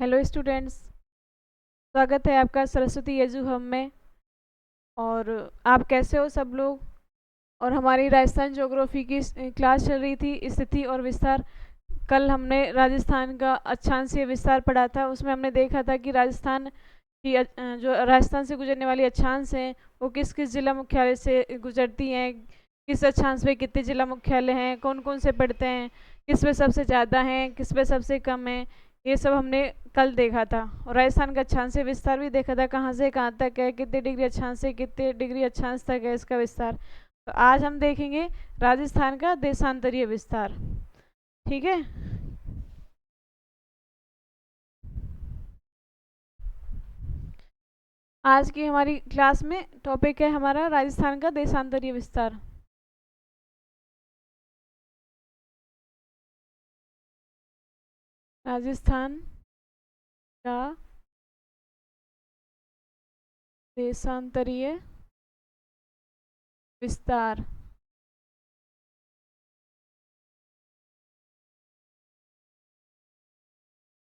Hello students. स्वागत है आपका सरस्वती यजु हम में। और आप कैसे हो सब लोग। और हमारी राजस्थान ज्योग्राफी की क्लास चल रही थी, स्थिति और विस्तार। कल हमने राजस्थान का अक्षांशीय विस्तार पढ़ा था। उसमें हमने देखा था कि राजस्थान की जो राजस्थान से गुजरने वाली अक्षांश हैं वो किस किस जिला मुख्यालय से गुजरती हैं, किस अक्षांश में कितने जिला मुख्यालय हैं, कौन कौन से पड़ते हैं, किस में सबसे ज़्यादा हैं, किस में सबसे कम है। ये सब हमने कल देखा था। और राजस्थान का अक्षांशीय विस्तार भी देखा था, कहाँ से कहाँ तक है, कितने डिग्री अक्षांश से कितने डिग्री अक्षांश तक है इसका विस्तार। तो आज हम देखेंगे राजस्थान का देशांतरीय विस्तार। ठीक है। आज की हमारी क्लास में टॉपिक है हमारा राजस्थान का देशांतरीय विस्तार। राजस्थान का देशांतरीय विस्तार।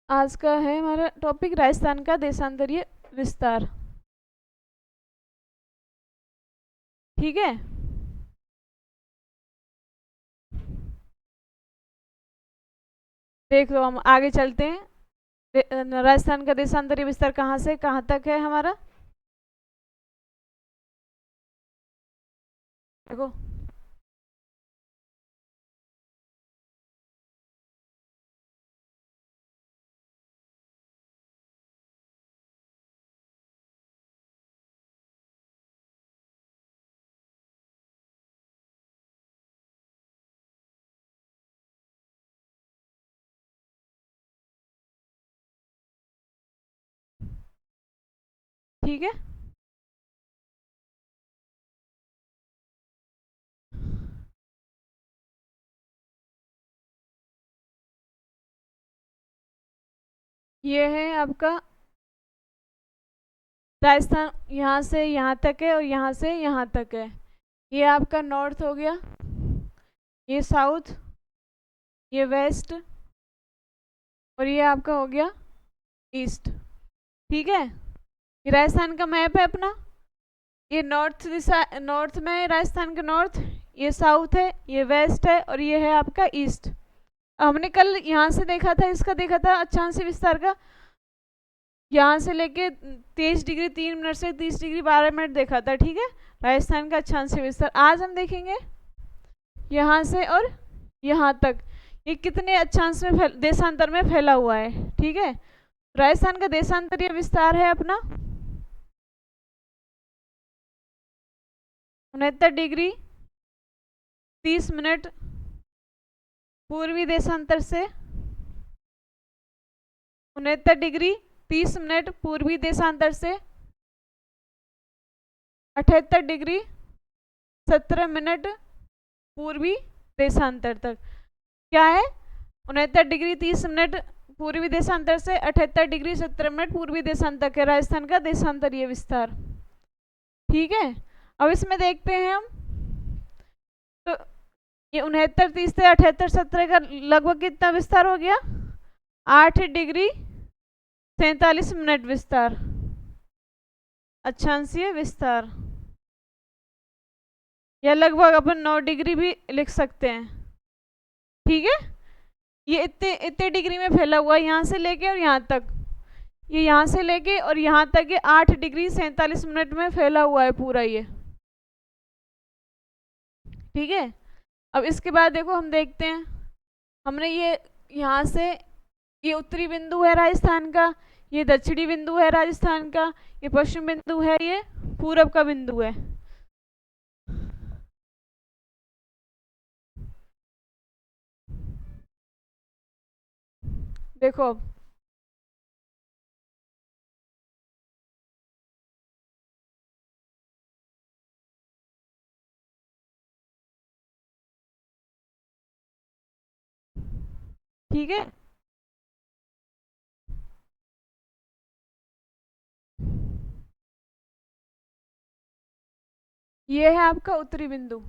आज का है हमारा टॉपिक राजस्थान का देशांतरीय विस्तार। ठीक है। देख लो, हम आगे चलते हैं। राजस्थान का देशांतरीय विस्तार कहाँ से कहाँ तक है हमारा। देखो, ठीक है। ये है आपका राजस्थान, यहाँ से यहाँ तक है और यहाँ से यहाँ तक है। ये आपका नॉर्थ हो गया, ये साउथ, ये वेस्ट, और ये आपका हो गया ईस्ट। ठीक है। ये राजस्थान का मैप है अपना। ये नॉर्थ दिशा, नॉर्थ में है राजस्थान का नॉर्थ, ये साउथ है, ये वेस्ट है, और ये है आपका ईस्ट। हमने कल यहाँ से देखा था, इसका देखा था अक्षांशीय विस्तार का। यहाँ से लेके 23 डिग्री 3 मिनट से 30 डिग्री 12 मिनट देखा था। ठीक है। राजस्थान का अक्षांशीय विस्तार आज हम देखेंगे यहाँ से और यहाँ तक ये कितने अक्षांश में देशांतर में फैला हुआ है। ठीक है। राजस्थान का देशांतरीय विस्तार है अपना 69 डिग्री 30 मिनट पूर्वी देशांतर से, 69 डिग्री 30 मिनट पूर्वी देशांतर से 78 डिग्री 17 मिनट पूर्वी देशांतर तक। क्या है? 69 डिग्री 30 मिनट पूर्वी देशांतर से 78 डिग्री 17 मिनट पूर्वी देशांतर तक है राजस्थान का देशांतरीय विस्तार। ठीक है। अब इसमें देखते हैं हम। तो ये 69 30 से 78 17 का लगभग कितना विस्तार हो गया? 8 डिग्री 47 मिनट विस्तार, अक्षांशीय विस्तार। या लगभग अपन 9 डिग्री भी लिख सकते हैं। ठीक है। ये इतने इतने डिग्री में फैला हुआ है, यहाँ से लेके और यहाँ तक। ये यहाँ से लेके और यहाँ तक ये 8 डिग्री 47 मिनट में फैला हुआ है पूरा ये। ठीक है। अब इसके बाद देखो, हम देखते हैं। हमने ये यहाँ से, ये उत्तरी बिंदु है राजस्थान का, ये दक्षिणी बिंदु है राजस्थान का, ये पश्चिम बिंदु है, ये पूरब का बिंदु है। देखो, ठीक है। ये है आपका उत्तरी बिंदु।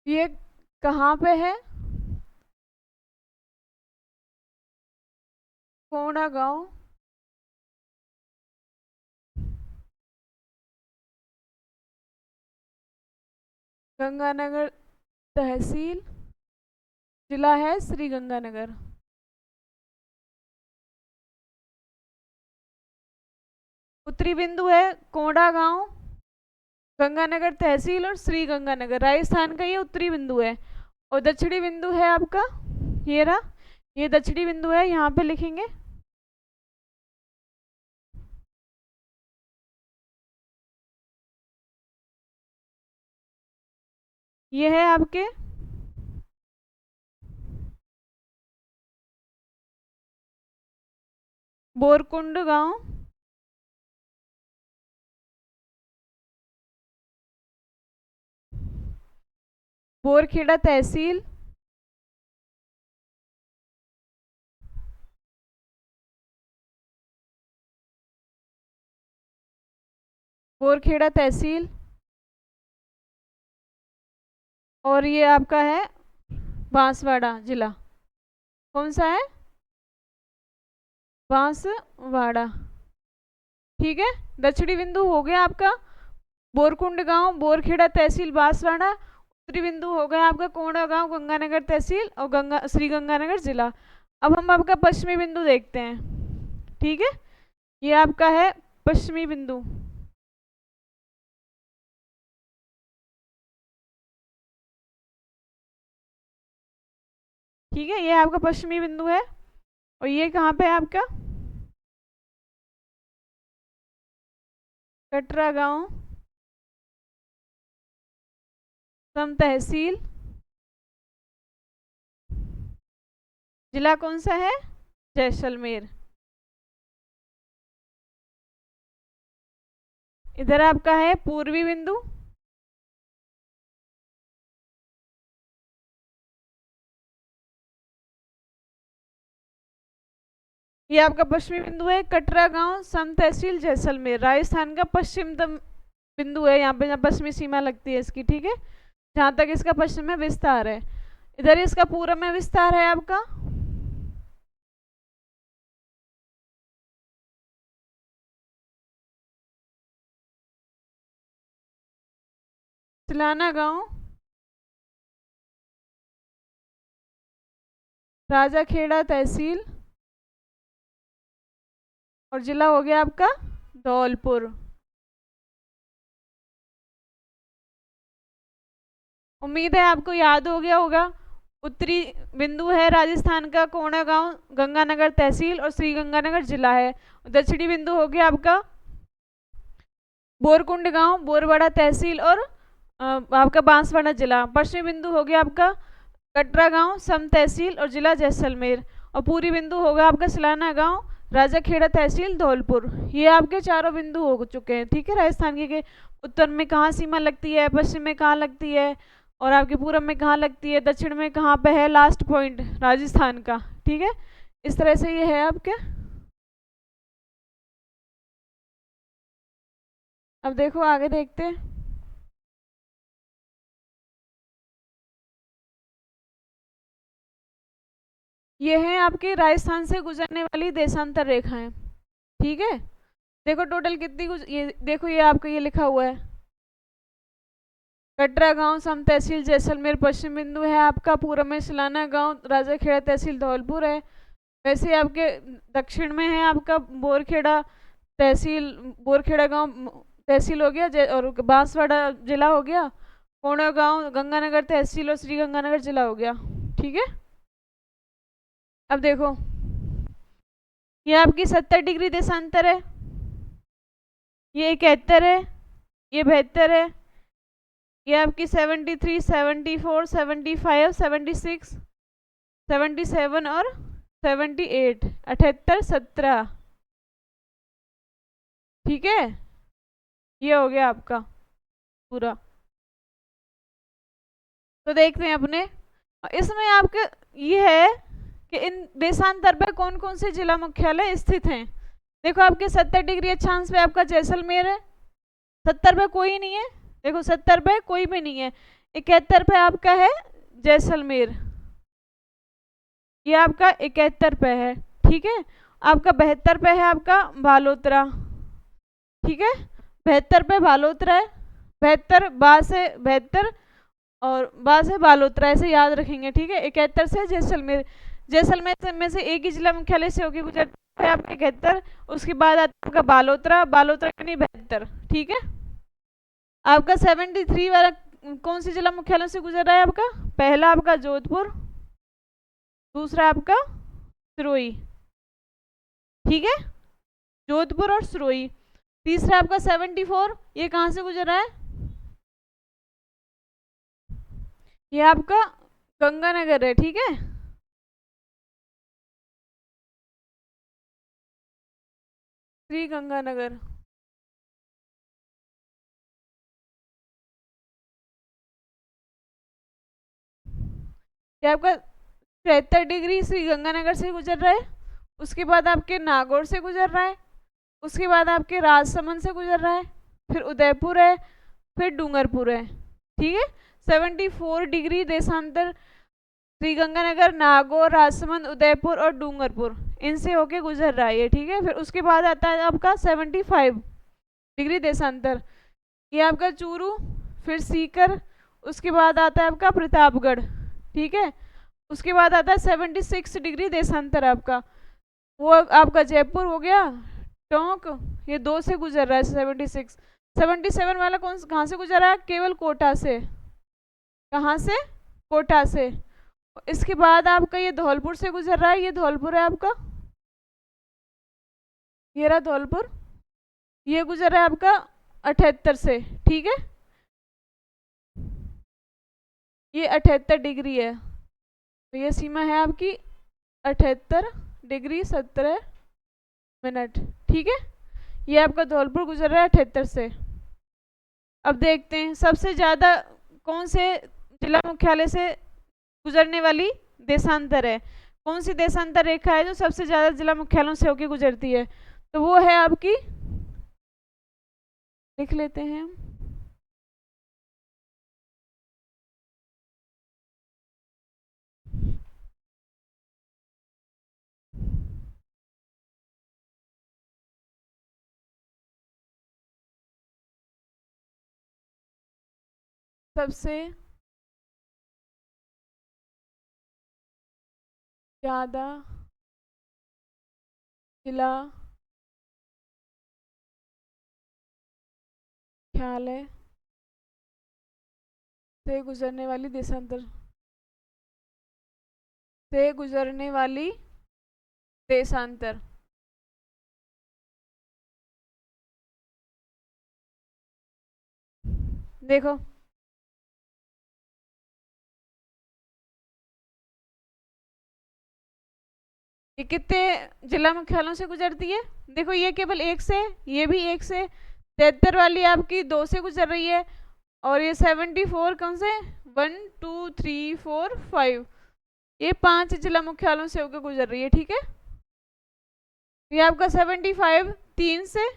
ये कहाँ पे है? कोंडा गांव, गंगानगर तहसील, जिला है श्री गंगानगर। उत्तरी बिंदु है कोंडा गांव, गंगानगर तहसील और श्री गंगानगर, राजस्थान का ये उत्तरी बिंदु है। और दक्षिणी बिंदु है आपका ये रहा, ये दक्षिणी बिंदु है, यहाँ पे लिखेंगे। ये है आपके बोरकुंड गांव, बोरखेड़ा तहसील, बोरखेड़ा तहसील। और ये आपका है बांसवाड़ा जिला। कौन सा है? बांसवाड़ा। ठीक है, दक्षिणी बिंदु हो गया आपका बोरकुंड गांव, बोरखेड़ा तहसील, बांसवाड़ा। उत्तरी बिंदु हो गया आपका कोंडा गांव, गंगानगर तहसील और श्री गंगानगर जिला। अब हम आपका पश्चिमी बिंदु देखते हैं। ठीक है, ये आपका है पश्चिमी बिंदु। ठीक है, ये आपका पश्चिमी बिंदु है। और ये कहाँ पे है आपका? कटरा गांव, सम तहसील, जिला कौन सा है? जैसलमेर। इधर आपका है पूर्वी बिंदु, ये आपका पश्चिमी बिंदु है कटरा गांव, सम तहसील, जैसलमेर, राजस्थान का पश्चिमतम बिंदु है, यहाँ पे जहाँ पश्चिमी सीमा लगती है इसकी। ठीक है, जहाँ तक इसका पश्चिम में विस्तार है। इधर इसका पूर्व में विस्तार है आपका सिलाना गांव, राजाखेड़ा तहसील और जिला हो गया आपका धौलपुर। उम्मीद है आपको याद हो गया होगा। उत्तरी बिंदु है राजस्थान का कोंडा गांव, गंगानगर तहसील और श्री गंगानगर जिला है। दक्षिणी बिंदु हो गया आपका बोरकुंड गांव, बोरवाड़ा तहसील और आपका बांसवाड़ा जिला। पश्चिमी बिंदु हो गया आपका कटरा गांव, सम तहसील और जिला जैसलमेर। और पूरी बिंदु होगा आपका सिलाना गांव, राजाखेड़ा तहसील, धौलपुर। ये आपके चारों बिंदु हो चुके हैं। ठीक है, राजस्थान के उत्तर में कहाँ सीमा लगती है, पश्चिम में कहाँ लगती है और आपके पूर्व में कहाँ लगती है, दक्षिण में कहाँ पे है लास्ट पॉइंट राजस्थान का। ठीक है, इस तरह से ये है आपके। अब देखो आगे देखते हैं। ये है आपके राजस्थान से गुजरने वाली देशांतर रेखाएं। ठीक है, देखो टोटल कितनी ये देखो, ये आपका ये लिखा हुआ है कटरा गांव, सम तहसील, जैसलमेर पश्चिम बिंदु है आपका। पूर्व में सिलाना गांव, राजाखेड़ा तहसील, धौलपुर है। वैसे आपके दक्षिण में है आपका बोरखेड़ा तहसील, बोरखेड़ा गांव तहसील हो गया और बांसवाड़ा जिला हो गया। कोंडा गांव, गंगानगर तहसील और श्री गंगानगर जिला हो गया। ठीक है, अब देखो ये आपकी 70 डिग्री देशांतर है, ये 71 है, ये 72 है, ये आपकी 73, 74, 75, 76, 77 और 78, 78, 17। ठीक है, ये हो गया आपका पूरा। तो देखते हैं अपने इसमें आपके ये है कि इन देशांतर पर कौन कौन से जिला मुख्यालय स्थित हैं। देखो आपके 70 डिग्री अक्षांश पे आपका जैसलमेर है, 70 पे कोई नहीं है। देखो 70 पे कोई भी नहीं है। 71 पे आपका है जैसलमेर, ये आपका 71 पे है, ठीक है। आपका 72 पे है आपका बालोतरा, ठीक है। 72 पे बालोतरा है, 72 बा से 72 और बा से बालोतरा, ऐसे याद रखेंगे, ठीक है। 71 से जैसलमेर, जैसलमेर में से एक ही जिला मुख्यालय से होकर गुजरता है आपका 71, उसके बाद आता है आपका बालोतरा, बालोतरा यानी 72, ठीक है। आपका 73 वाला कौन सी जिला मुख्यालय से गुजर रहा है आपका? पहला आपका जोधपुर, दूसरा आपका सिरोही, ठीक है, जोधपुर और सिरोही। तीसरा आपका 74, ये कहाँ से गुजर रहा है? ये आपका गंगानगर है, ठीक है। श्री गंगानगर, ये आपका 73 डिग्री श्री गंगानगर से गुजर रहा है, उसके बाद आपके नागौर से गुजर रहा है, उसके बाद आपके राजसमंद से गुजर रहा है, फिर उदयपुर है, फिर डूंगरपुर है, ठीक है। 74 डिग्री देशांतर श्री गंगानगर, नागौर, राजसमंद, उदयपुर और डूंगरपुर, इनसे होके गुजर रहा है ये, ठीक है। फिर उसके बाद आता है आपका 75 डिग्री देशांतर, ये आपका चूरू, फिर सीकर, उसके बाद आता है आपका प्रतापगढ़, ठीक है। उसके बाद आता है 76 डिग्री देशांतर आपका, वो आपका जयपुर हो गया, टोंक, ये दो से गुजर रहा है 76। 77 वाला कौन कहाँ से गुजर रहा है? केवल कोटा से, कहाँ से? कोटा से। इसके बाद आपका ये धौलपुर से गुजर रहा है, ये धौलपुर है आपका, ये रहा धौलपुर, ये गुजर रहा है आपका 78 से, ठीक है। ये 78 डिग्री है, तो ये सीमा है आपकी 78 डिग्री 17 मिनट, ठीक है। ये आपका धौलपुर गुजर रहा है 78 से। अब देखते हैं सबसे ज़्यादा कौन से जिला मुख्यालय से गुजरने वाली देशांतर है, कौन सी देशांतर रेखा है जो सबसे ज़्यादा जिला मुख्यालयों से होकर गुजरती है, तो वो है आपकी, लिख लेते हैं हम, सबसे ज़्यादा जिला मुख्यालय से गुजरने वाली देशांतर, से गुजरने वाली देशांतर, देखो ये कितने जिला मुख्यालयों से गुजरती है? देखो ये केवल एक से, ये भी एक से, 73 वाली आपकी दो से गुजर रही है, और ये 74 कौन से? 1 2 3 4 5, ये 5 जिला मुख्यालयों से होकर गुजर रही है, ठीक है। ये आपका 75 3 से,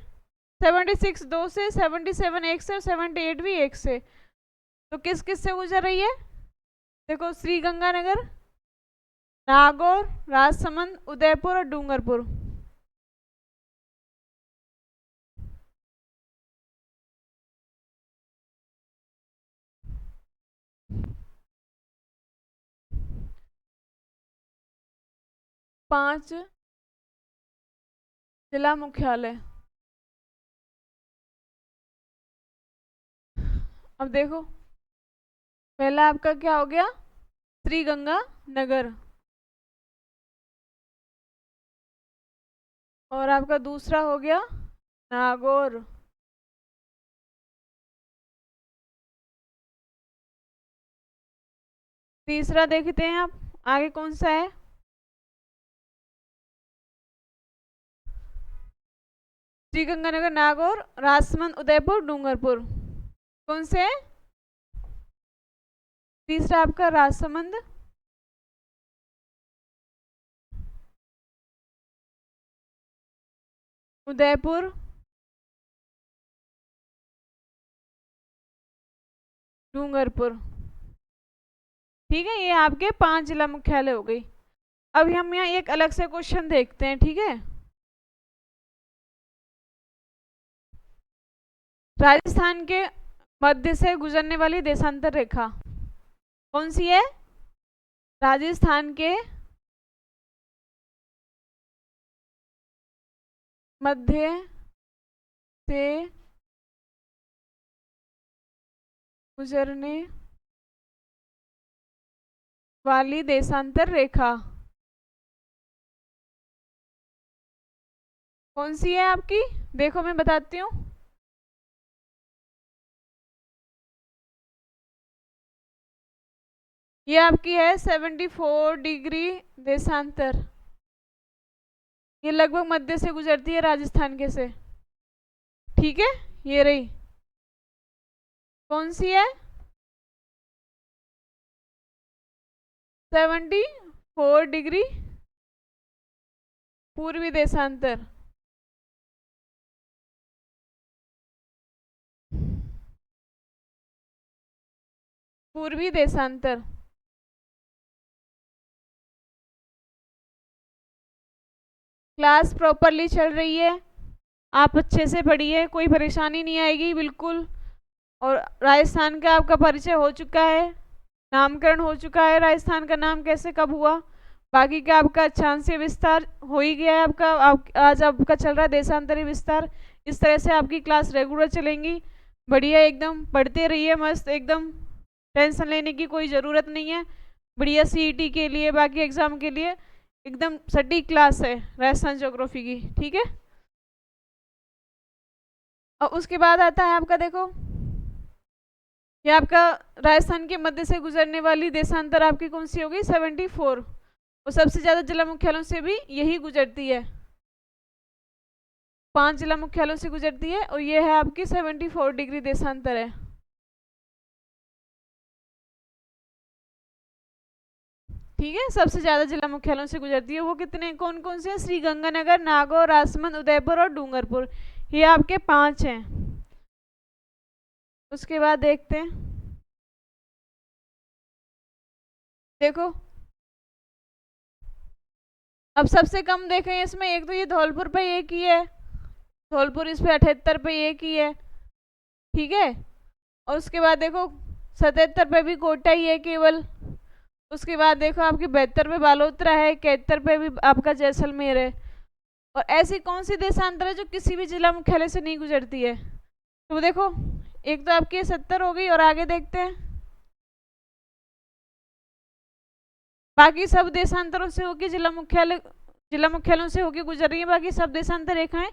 76 2 से, 77 1 से और 78 भी 1 से, तो किस किस से गुजर रही है? देखो श्री गंगानगर, नागौर, राजसमंद, उदयपुर और डूंगरपुर, पांच जिला मुख्यालय। अब देखो पहला आपका क्या हो गया? श्री गंगा नगर, और आपका दूसरा हो गया नागौर, तीसरा देखते हैं आप आगे कौन सा है। श्री गंगानगर, नागौर, राजसमंद, उदयपुर, डूंगरपुर, कौन से है? तीसरा आपका राजसमंद, उदयपुर, डूंगरपुर, ठीक है, ये आपके 5 जिला मुख्यालय हो गई। अब हम यहाँ एक अलग से क्वेश्चन देखते हैं, ठीक है। राजस्थान के मध्य से गुजरने वाली देशांतर रेखा कौन सी है? राजस्थान के मध्य से गुजरने वाली देशांतर रेखा कौन सी है आपकी? देखो मैं बताती हूँ। ये आपकी है 74 डिग्री देशांतर। ये लगभग मध्य से गुजरती है राजस्थान के से, ठीक है। ये रही, कौन सी है? 74 डिग्री पूर्वी देशांतर। पूर्वी देशांतर। क्लास प्रॉपरली चल रही है, आप अच्छे से पढ़िए, कोई परेशानी नहीं आएगी बिल्कुल। और राजस्थान का आपका परिचय हो चुका है, नामकरण हो चुका है, राजस्थान का नाम कैसे कब हुआ, बाकी का आपका अक्षांशीय विस्तार हो ही गया है आपका। आज आपका चल रहा है देशांतरी विस्तार। इस तरह से आपकी क्लास रेगुलर चलेंगी, बढ़िया एकदम पढ़ते रहिए, मस्त एकदम, टेंशन लेने की कोई ज़रूरत नहीं है। बढ़िया सीईटी के लिए, बाकी एग्ज़ाम के लिए एकदम सटीक क्लास है राजस्थान ज्योग्राफी की, ठीक है। और उसके बाद आता है आपका, देखो ये आपका राजस्थान के मध्य से गुजरने वाली देशांतर आपकी कौन सी होगी? 74। और सबसे ज़्यादा जिला मुख्यालयों से भी यही गुजरती है, 5 जिला मुख्यालयों से गुजरती है, और ये है आपकी 74 डिग्री देशांतर है, ठीक है। सबसे ज़्यादा जिला मुख्यालयों से गुजरती है। वो कितने, कौन कौन से हैं? श्री गंगानगर, नागौर, राजसमंद, उदयपुर और डूंगरपुर, ये आपके 5 हैं। उसके बाद देखते हैं, देखो अब सबसे कम देखें इसमें, एक तो ये धौलपुर पे एक ही है, धौलपुर इस पे 78 पे एक ही है, ठीक है। और उसके बाद देखो 77 पे भी कोटा ही है केवल। उसके बाद देखो आपकी 72 पे बालोतरा है, 71 पे भी आपका जैसलमेर है। और ऐसी कौन सी देशांतर है जो किसी भी जिला मुख्यालय से नहीं गुजरती है? तो देखो, एक तो आपकी 70 हो गई, और आगे देखते हैं। बाकी सब देशांतरों से होगी जिला मुख्यालयों से होगी गुजर रही है, बाकी सब देशांतर रेखाएं।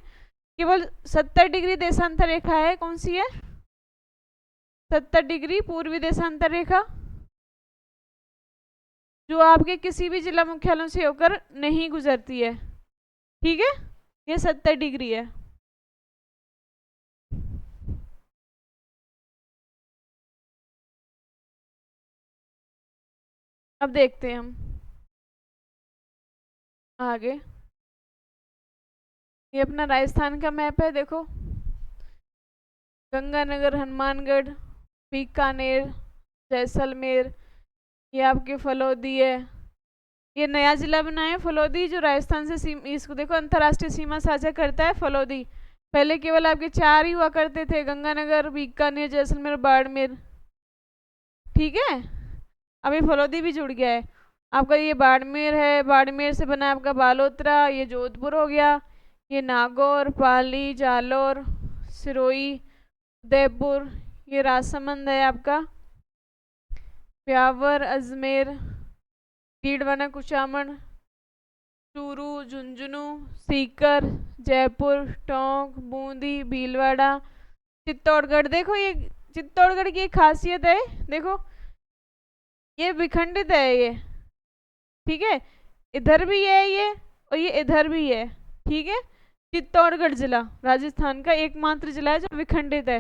केवल 70 डिग्री देशांतर रेखा है, कौन सी है? 70 डिग्री पूर्वी देशांतर रेखा, जो आपके किसी भी जिला मुख्यालयों से होकर नहीं गुजरती है, ठीक है। ये 70 डिग्री है। अब देखते हैं हम आगे। ये अपना राजस्थान का मैप है, देखो गंगानगर, हनुमानगढ़, बीकानेर, जैसलमेर, ये आपकी फलोदी है। ये नया जिला बना है फलोदी, जो राजस्थान से इसको देखो अंतर्राष्ट्रीय सीमा साझा करता है फलोदी। पहले केवल आपके 4 ही हुआ करते थे, गंगानगर, बीकानेर, जैसलमेर, बाड़मेर, ठीक है। अभी फलोदी भी जुड़ गया है आपका। ये बाड़मेर है, बाड़मेर से बना है आपका बालोतरा, ये जोधपुर हो गया, ये नागौर, पाली, जालोर, सिरोही, उदयपुर, ये राजसमंद है आपका, ब्यावर, अजमेर, डीडवाना, कुचामन, चूरू, झुंझुनू, सीकर, जयपुर, टोंक, बूंदी, भीलवाड़ा, चित्तौड़गढ़। देखो ये चित्तौड़गढ़ की एक खासियत है, देखो ये विखंडित है ये, ठीक है। इधर भी है ये, और ये इधर भी है, ठीक है। चित्तौड़गढ़ जिला राजस्थान का एकमात्र जिला है जो विखंडित है,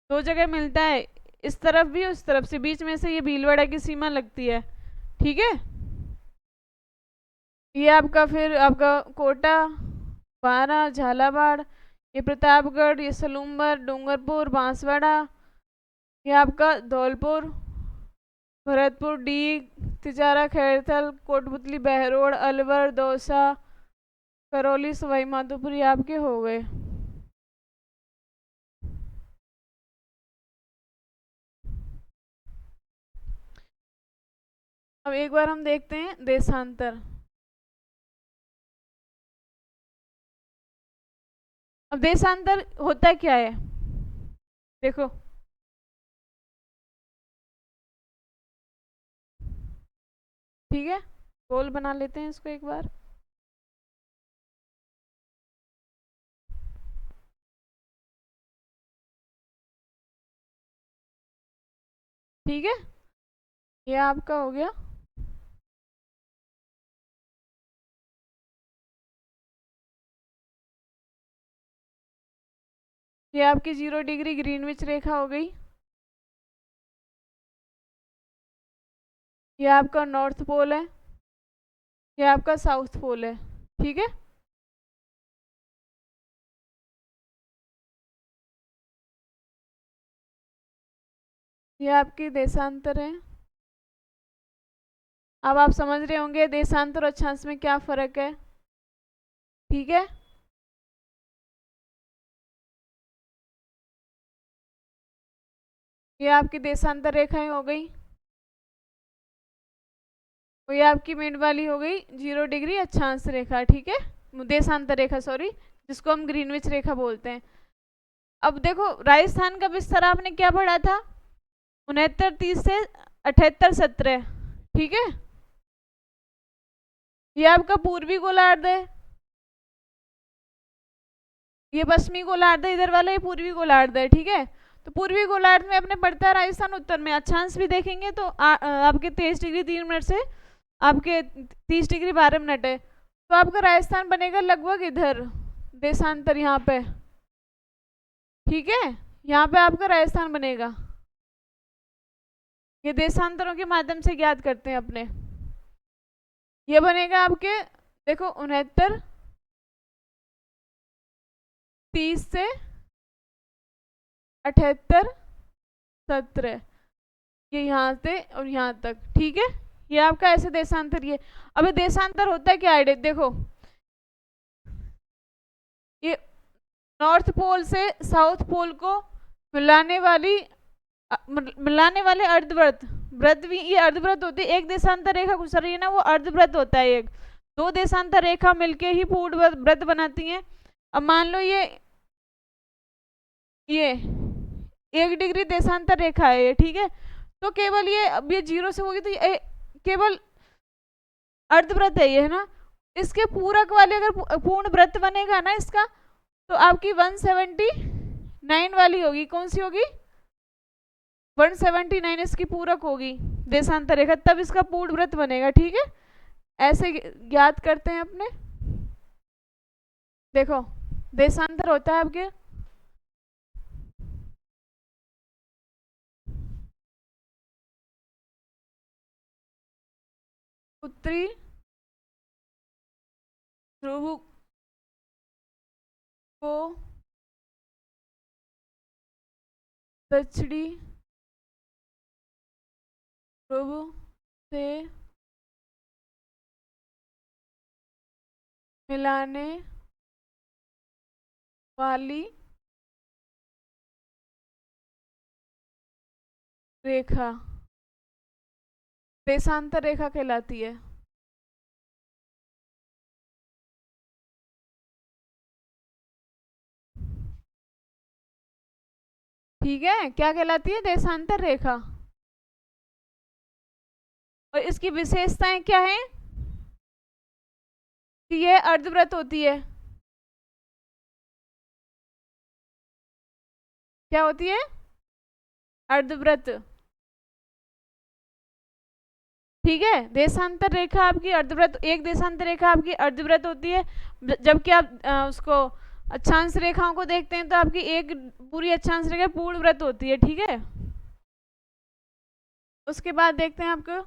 2 जगह मिलता है, इस तरफ भी उस तरफ से, बीच में से ये भीलवाड़ा की सीमा लगती है, ठीक है। ये आपका फिर आपका कोटा, बारा, झालावाड़, ये प्रतापगढ़, ये सलूम्बर, डूंगरपुर, बांसवाड़ा, ये आपका धौलपुर, भरतपुर, डी, तिजारा, खैरथल, कोटपुतली, बहरोड, अलवर, दौसा, करौली, सवाई माधोपुर, ये आपके हो गए। अब एक बार हम देखते हैं देशांतर। अब देशांतर होता क्या है, देखो। ठीक है, गोल बना लेते हैं इसको एक बार। ठीक है, ये आपका हो गया। ये आपकी 0 डिग्री ग्रीनविच रेखा हो गई। ये आपका नॉर्थ पोल है, ये आपका साउथ पोल है। ठीक है, ये आपकी देशांतर है। अब आप समझ रहे होंगे देशांतर और अक्षांश में क्या फर्क है। ठीक है, ये आपकी देशांतर रेखाएं हो गई, और ये आपकी मिड वाली हो गई 0 डिग्री अक्षांश रेखा। ठीक है, देशांतर रेखा, सॉरी, जिसको हम ग्रीनविच रेखा बोलते हैं। अब देखो राजस्थान का विस्तार आपने क्या पढ़ा था, 69 30 से 78 17। ठीक है, ये आपका पूर्वी गोलार्ध है, ये पश्चिमी गोलार्ध है, इधर वाला ये पूर्वी गोलार्ध है। ठीक है, तो पूर्वी गोलार्ध में अपने पड़ता है राजस्थान, उत्तर में। अक्षांश भी देखेंगे तो आपके 23 डिग्री 3 मिनट से आपके 30 डिग्री 12 मिनट है, तो आपका राजस्थान बनेगा लगभग इधर, देशांतर यहाँ पे। ठीक है, यहाँ पे आपका राजस्थान बनेगा। ये देशांतरों के माध्यम से ज्ञात करते हैं अपने। ये बनेगा आपके, देखो 69 30 से 78 17, ये यहाँ से और यहाँ तक। ठीक है, ये आपका ऐसे देशांतर। ये अब ये देशांतर होता है क्या आइडिया, देखो ये नॉर्थ पोल से साउथ पोल को मिलाने वाली मिलाने वाले अर्धवृत्त, वृत्त भी ये अर्धवृत्त होती है। एक देशांतर रेखा गुजर रही है ना, वो अर्धवृत्त होता है। एक दो देशांतर रेखा मिलके ही पूर्ण वृत्त बनाती हैं। अब मान लो ये 1 डिग्री देशांतर रेखा है ये। ठीक है, तो केवल ये, अब ये 0 से होगी तो ये केवल अर्धवृत्त है ये, है ना। इसके पूरक वाले अगर पूर्ण वृत्त बनेगा ना इसका, तो आपकी 179 वाली होगी। कौन सी होगी, 179 इसकी पूरक होगी देशांतर रेखा, तब इसका पूर्ण वृत्त बनेगा। ठीक है, ऐसे ज्ञात करते हैं अपने। देखो देशांतर होता है आपके उत्तरी ध्रुव को दक्षिणी ध्रुव से मिलाने वाली रेखा देशांतर रेखा कहलाती है। ठीक है, क्या कहलाती है, देशांतर रेखा। और इसकी विशेषताएं क्या है कि यह अर्धवृत्त होती है। क्या होती है, अर्धवृत्त। ठीक है, देशांतर रेखा आपकी अर्धवृत्त, एक देशांतर रेखा आपकी अर्धवृत्त होती है। जबकि आप उसको अक्षांश रेखाओं को देखते हैं तो आपकी एक पूरी अक्षांश रेखा पूर्ण वृत्त होती है। ठीक है, उसके बाद देखते हैं आपको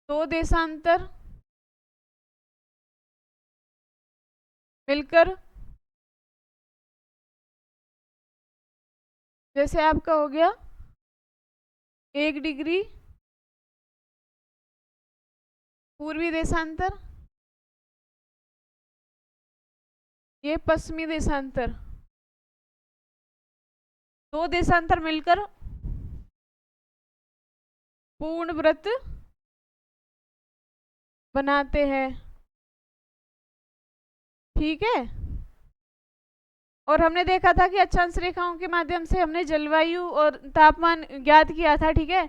दो देशांतर मिलकर, जैसे आपका हो गया 1 डिग्री पूर्वी देशांतर, ये पश्चिमी देशांतर, दो देशांतर मिलकर पूर्ण वृत्त बनाते हैं। ठीक है। और हमने देखा था कि अक्षांश रेखाओं के माध्यम से हमने जलवायु और तापमान ज्ञात किया था। ठीक है।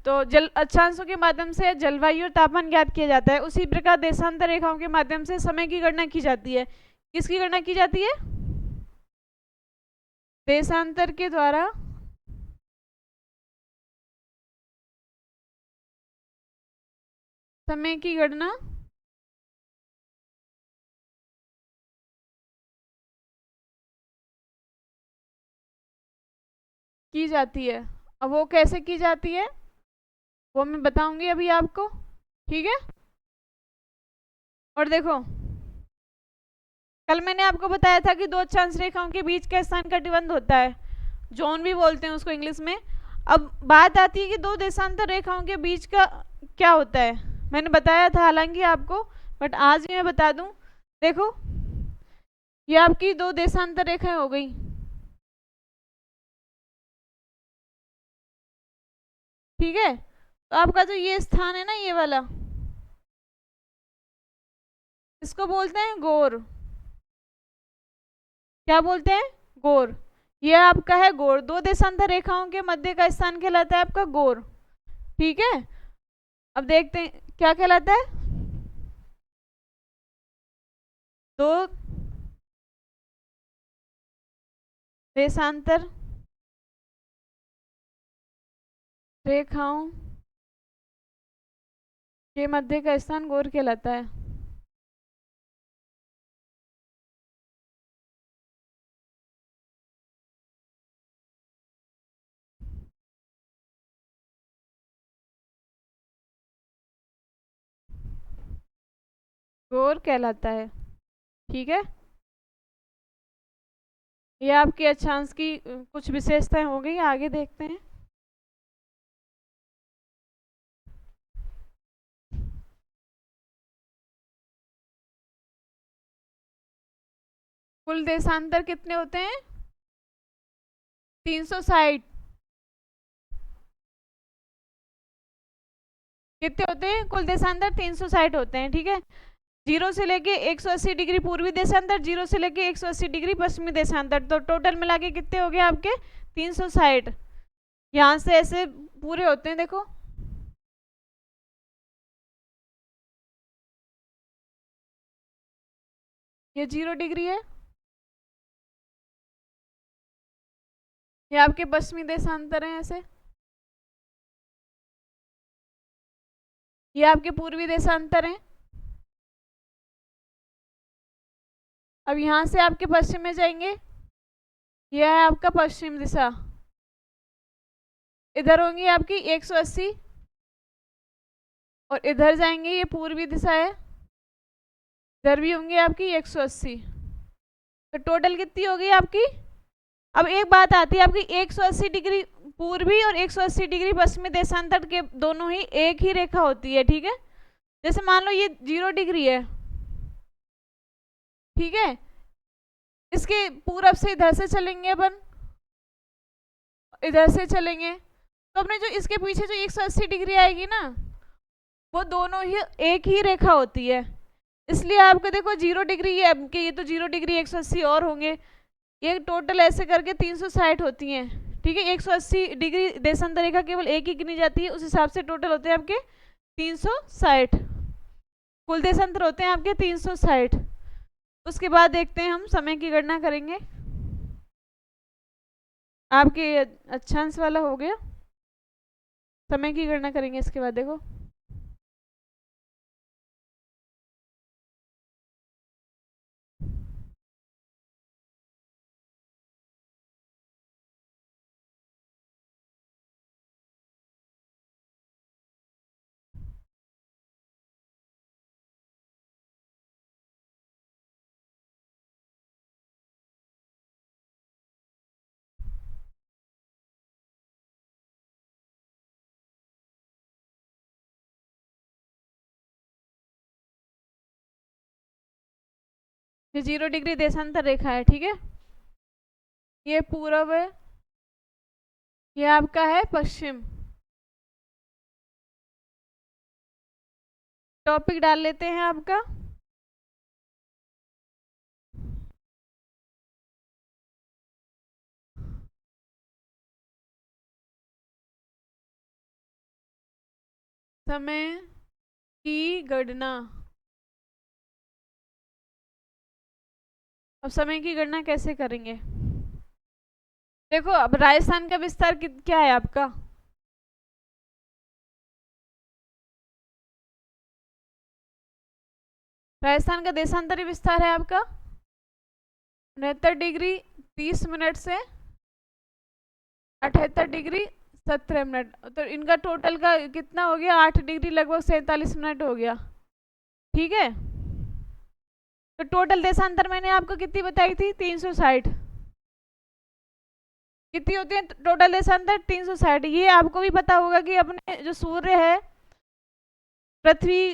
तो अक्षांशों के माध्यम से जलवायु और तापमान ज्ञात किया जाता है। उसी प्रकार देशांतर रेखाओं के माध्यम से समय की गणना की जाती है। किसकी गणना की जाती है? देशांतर के द्वारा समय की गणना की जाती है। अब वो कैसे की जाती है वो मैं बताऊंगी अभी आपको। ठीक है। और देखो, कल मैंने आपको बताया था कि दो अक्षांश रेखाओं के बीच का स्थान कटिबंध होता है, जोन भी बोलते हैं उसको इंग्लिश में। अब बात आती है कि दो देशांतर रेखाओं के बीच का क्या होता है। मैंने बताया था हालांकि आपको, बट आज भी मैं बता दूं। देखो, ये आपकी दो देशांतर रेखाएं हो गई। ठीक है। तो आपका जो ये स्थान है ना, ये वाला, इसको बोलते हैं गोर। क्या बोलते हैं? गोर। ये आपका है गोर। दो देशांतर रेखाओं के मध्य का स्थान कहलाता है आपका गोर। ठीक है। अब देखते हैं क्या कहलाता है। दो देशांतर रेखाओं के मध्य का स्थान गोर कहलाता है। गोर कहलाता है। ठीक है। ये आपके अक्षांश की कुछ विशेषताएं हो गई। आगे देखते हैं। कुल देशांतर कितने होते हैं? 360। कितने होते हैं? कुल देशांतर 360 होते हैं। ठीक है। 0 से लेके 180 डिग्री पूर्वी देशांतर, 0 से लेके 180 डिग्री पश्चिमी देशांतर, तो टोटल मिला के कितने हो गए आपके? 360। यहां से ऐसे पूरे होते हैं। देखो, ये 0 डिग्री है, ये आपके पश्चिमी देशांतर हैं ऐसे, ये आपके पूर्वी देशांतर हैं। अब यहां से आपके पश्चिम में जाएंगे, यह है आपका पश्चिम दिशा। इधर होंगी आपकी 180 और इधर जाएंगे, ये पूर्वी दिशा है, इधर भी होंगी आपकी 180। तो टोटल कितनी होगी आपकी? अब एक बात आती है, आपकी 180 डिग्री पूर्वी और 180 डिग्री पश्चिमी देशांतर के दोनों ही एक ही रेखा होती है। ठीक है। जैसे मान लो ये 0 डिग्री है। ठीक है। इसके पूरब से इधर से चलेंगे अपन, इधर से चलेंगे, तो अपने जो इसके पीछे जो 180 डिग्री आएगी ना, वो दोनों ही एक ही रेखा होती है। इसलिए आपको देखो 0 डिग्री, ये आपके ये तो 0 डिग्री 180 और होंगे, ये टोटल ऐसे करके 360 होती हैं। ठीक है। 180 डिग्री देशांतर रेखा केवल एक ही गिनी जाती है, उस हिसाब से टोटल होते हैं आपके 360। कुल देशांतर होते हैं आपके 360। उसके बाद देखते हैं हम समय की गणना करेंगे। आपके अक्षांश वाला हो गया, समय की गणना करेंगे इसके बाद। देखो, ये 0 डिग्री देशांतर रेखा है, ठीक है। ये पूर्व है, ये आपका है पश्चिम। टॉपिक डाल लेते हैं आपका, समय की गणना। अब समय की गणना कैसे करेंगे? देखो, अब राजस्थान का विस्तार क्या है आपका? राजस्थान का देशांतरी विस्तार है आपका 69 डिग्री 30 मिनट से 78 डिग्री 17 मिनट। तो इनका टोटल का कितना हो गया? 8 डिग्री लगभग 47 मिनट हो गया, ठीक है। तो टोटल देशांतर मैंने आपको कितनी बताई थी? 360। कितनी होती है टोटल देशांतर? 360। ये आपको भी पता होगा कि अपने जो सूर्य है, पृथ्वी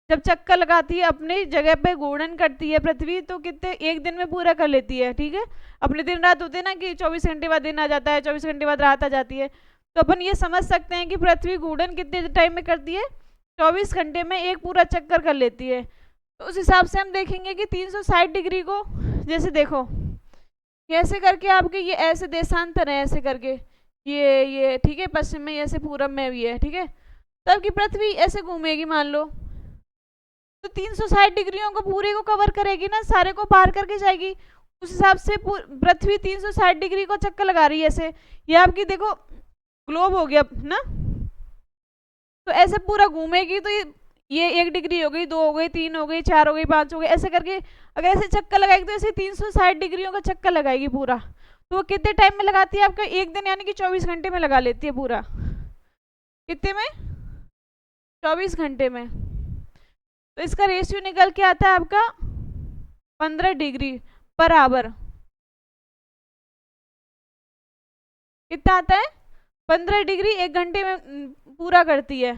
जब चक्कर लगाती है अपनी जगह पे घूर्णन करती है पृथ्वी, तो कितने एक दिन में पूरा कर लेती है, ठीक है। अपने दिन रात होते हैं ना कि 24 घंटे बाद दिन आ जाता है, 24 घंटे बाद रात आ जाती है। तो अपन ये समझ सकते हैं कि पृथ्वी घूर्णन कितने टाइम में करती है? 24 घंटे में एक पूरा चक्कर कर लेती है। तो उस हिसाब से हम देखेंगे कि 360 डिग्री को, जैसे देखो ऐसे करके आपके ये ऐसे देशांतर है, ऐसे करके ये ठीक है, पश्चिम में ऐसे पूरब में भी है, ठीक है। तो आपकी पृथ्वी ऐसे घूमेगी मान लो, तो 360 डिग्रियों को पूरे को कवर करेगी ना, सारे को पार करके जाएगी। उस हिसाब से पृथ्वी 360 डिग्री को चक्कर लगा रही है ऐसे। ये आपकी देखो ग्लोब हो गया ना, तो ऐसे पूरा घूमेगी। तो ये 1 डिग्री हो गई, 2 हो गई, 3 हो गई, 4 हो गई, 5 हो गई, ऐसे करके अगर ऐसे चक्कर लगाएगी तो ऐसे 360 डिग्रियों का चक्कर लगाएगी पूरा। तो वो कितने टाइम में लगाती है? आपका एक दिन यानी कि 24 घंटे में लगा लेती है पूरा। कितने में? 24 घंटे में। तो इसका रेशियो निकल के आता है आपका 15 डिग्री बराबर। कितना आता है? 15 डिग्री 1 घंटे में पूरा करती है।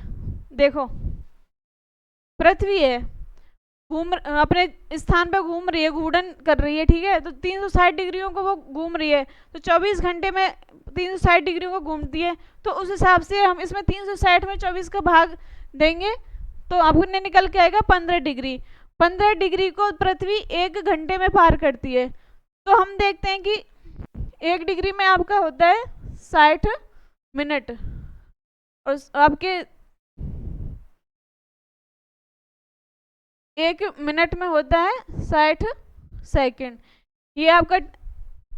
देखो पृथ्वी है, घूम अपने स्थान पे घूम रही है, घूर्णन कर रही है, ठीक है। तो 360 डिग्रियों को वो घूम रही है, तो 24 घंटे में 360 डिग्रियों को घूमती है। तो उस हिसाब से हम इसमें 360 में 24 का भाग देंगे तो आपको निकल के आएगा 15 डिग्री। 15 डिग्री को पृथ्वी 1 घंटे में पार करती है। तो हम देखते हैं कि 1 डिग्री में आपका होता है 60 मिनट, और आपके 1 मिनट में होता है 60 सेकंड। ये आपका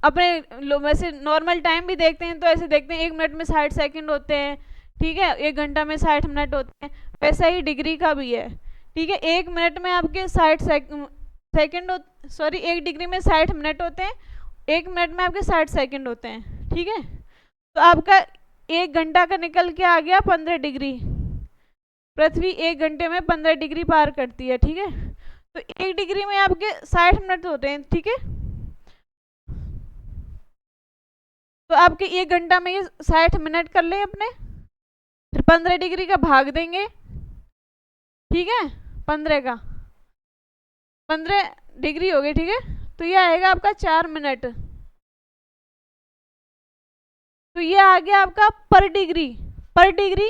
अपने वैसे नॉर्मल टाइम भी देखते हैं तो ऐसे देखते हैं 1 मिनट में 60 सेकंड होते हैं, ठीक है। 1 घंटा में 60 मिनट होते हैं। वैसा ही डिग्री का भी है, ठीक है। 1 मिनट में आपके 60 सेकंड सॉरी 1 डिग्री में 60 मिनट होते हैं, 1 मिनट में आपके 60 सेकंड होते हैं, ठीक है। तो आपका 1 घंटा का निकल के आ गया 15 डिग्री। पृथ्वी 1 घंटे में 15 डिग्री पार करती है, ठीक है। तो 1 डिग्री में आपके 60 मिनट होते हैं, ठीक है। तो आपके 1 घंटा में ये 60 मिनट कर ले अपने, फिर 15 डिग्री का भाग देंगे, ठीक है। 15 डिग्री हो गई, ठीक है। तो ये आएगा आपका 4 मिनट। तो ये आ गया आपका पर डिग्री। पर डिग्री